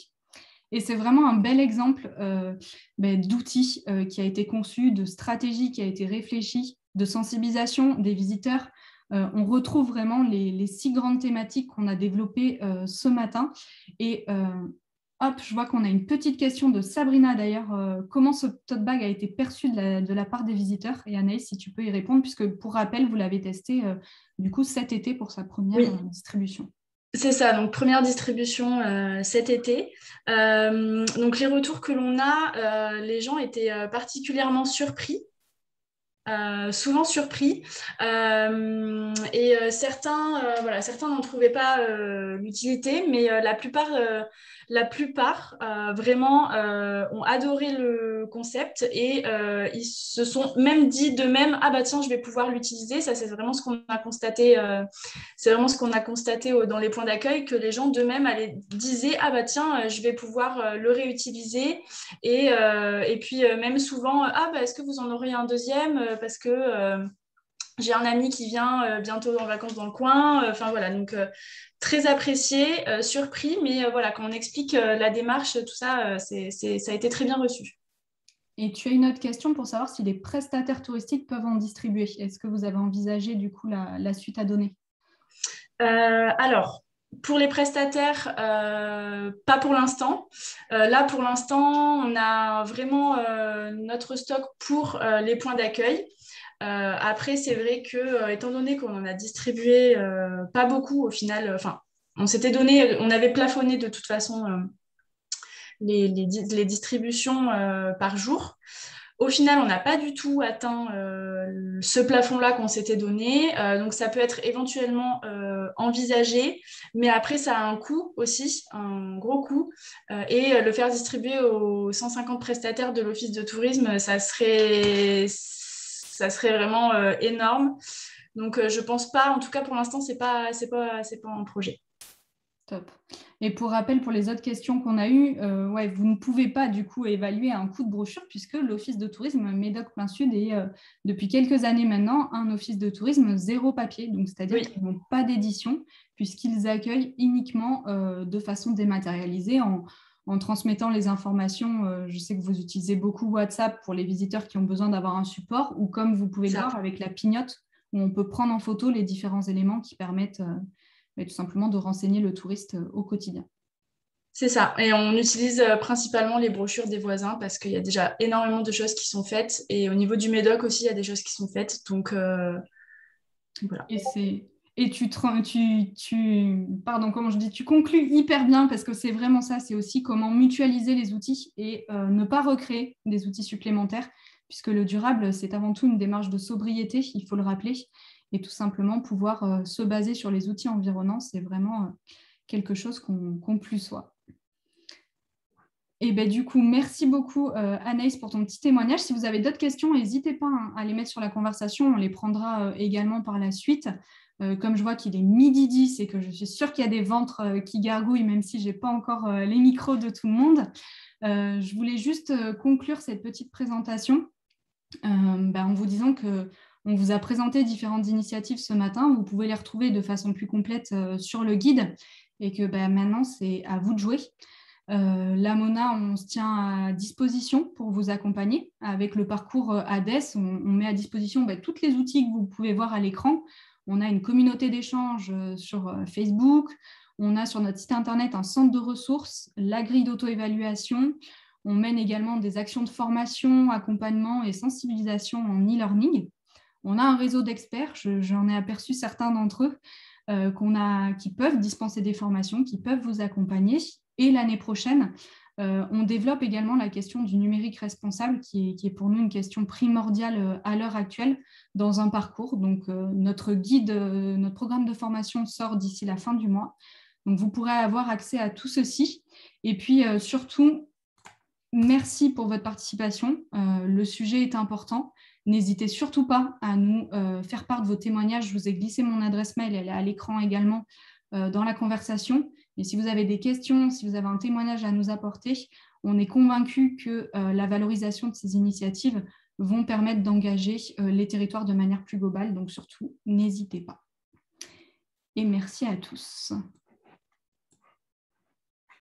Et c'est vraiment un bel exemple d'outil qui a été conçu, de stratégie qui a été réfléchie, de sensibilisation des visiteurs. On retrouve vraiment les 6 grandes thématiques qu'on a développées ce matin. Et hop, je vois qu'on a une petite question de Sabrina d'ailleurs. Comment ce tote bag a été perçu de la part des visiteurs? Et Anaïs, si tu peux y répondre, puisque pour rappel, vous l'avez testé du coup cet été pour sa première distribution. C'est ça, donc première distribution cet été. Donc les retours que l'on a, les gens étaient particulièrement surpris. Souvent surpris et certains n'en trouvaient pas l'utilité, mais la plupart vraiment ont adoré le concept et ils se sont même dit d'eux-mêmes ah bah tiens je vais pouvoir l'utiliser. Ça c'est vraiment ce qu'on a constaté dans les points d'accueil, que les gens d'eux-mêmes disaient ah bah tiens je vais pouvoir le réutiliser et puis même souvent ah bah est-ce que vous en aurez un deuxième parce que J'ai un ami qui vient bientôt en vacances dans le coin. Enfin voilà, donc très apprécié, surpris, mais voilà, quand on explique la démarche, tout ça, ça a été très bien reçu. Et tu as une autre question pour savoir si les prestataires touristiques peuvent en distribuer. Est-ce que vous avez envisagé du coup la suite à donner? Alors, pour les prestataires, pas pour l'instant. Là, pour l'instant, on a vraiment notre stock pour les points d'accueil. Après, c'est vrai que, étant donné qu'on en a distribué pas beaucoup au final, enfin, on avait plafonné de toute façon les distributions par jour. Au final, on n'a pas du tout atteint ce plafond-là qu'on s'était donné. Donc, ça peut être éventuellement envisagé. Mais après, ça a un coût aussi, un gros coût. Et le faire distribuer aux 150 prestataires de l'Office de tourisme, ça serait vraiment énorme. Donc, je ne pense pas, en tout cas pour l'instant, ce n'est pas un projet. Top. Et pour rappel, pour les autres questions qu'on a eues, vous ne pouvez pas du coup évaluer un coût de brochure puisque l'Office de tourisme Médoc-Plein-Sud est depuis quelques années maintenant un office de tourisme zéro papier. Donc, c'est-à-dire qu'ils n'ont pas d'édition puisqu'ils accueillent uniquement de façon dématérialisée en transmettant les informations. Je sais que vous utilisez beaucoup WhatsApp pour les visiteurs qui ont besoin d'avoir un support ou comme vous pouvez le voir avec la pignote où on peut prendre en photo les différents éléments qui permettent tout simplement de renseigner le touriste au quotidien. C'est ça. Et on utilise principalement les brochures des voisins parce qu'il y a déjà énormément de choses qui sont faites. Et au niveau du Médoc aussi, il y a des choses qui sont faites. Donc, voilà. Et tu conclus hyper bien parce que c'est vraiment ça. C'est aussi comment mutualiser les outils et ne pas recréer des outils supplémentaires puisque le durable, c'est avant tout une démarche de sobriété, il faut le rappeler. Et tout simplement pouvoir se baser sur les outils environnants, c'est vraiment quelque chose qu'on plus soit. Et du coup, merci beaucoup Anaïs pour ton petit témoignage. Si vous avez d'autres questions, n'hésitez pas à les mettre sur la conversation, on les prendra également par la suite. Comme je vois qu'il est 12h10 et que je suis sûre qu'il y a des ventres qui gargouillent, même si je n'ai pas encore les micros de tout le monde. Je voulais juste conclure cette petite présentation en vous disant que on vous a présenté différentes initiatives ce matin. Vous pouvez les retrouver de façon plus complète sur le guide et que maintenant, c'est à vous de jouer. La Mona, on se tient à disposition pour vous accompagner. Avec le parcours ADES, on met à disposition tous les outils que vous pouvez voir à l'écran. On a une communauté d'échange sur Facebook. On a sur notre site internet un centre de ressources, la grille d'auto-évaluation. On mène également des actions de formation, accompagnement et sensibilisation en e-learning. On a un réseau d'experts, j'en ai aperçu certains d'entre eux, qui peuvent dispenser des formations, qui peuvent vous accompagner. Et l'année prochaine, on développe également la question du numérique responsable, qui est pour nous une question primordiale à l'heure actuelle dans un parcours. Donc, notre guide, notre programme de formation sort d'ici la fin du mois. Donc, vous pourrez avoir accès à tout ceci. Et puis, surtout, merci pour votre participation. Le sujet est important. N'hésitez surtout pas à nous faire part de vos témoignages. Je vous ai glissé mon adresse mail, elle est à l'écran également dans la conversation. Et si vous avez des questions, si vous avez un témoignage à nous apporter, on est convaincus que la valorisation de ces initiatives vont permettre d'engager les territoires de manière plus globale. Donc surtout, n'hésitez pas. Et merci à tous.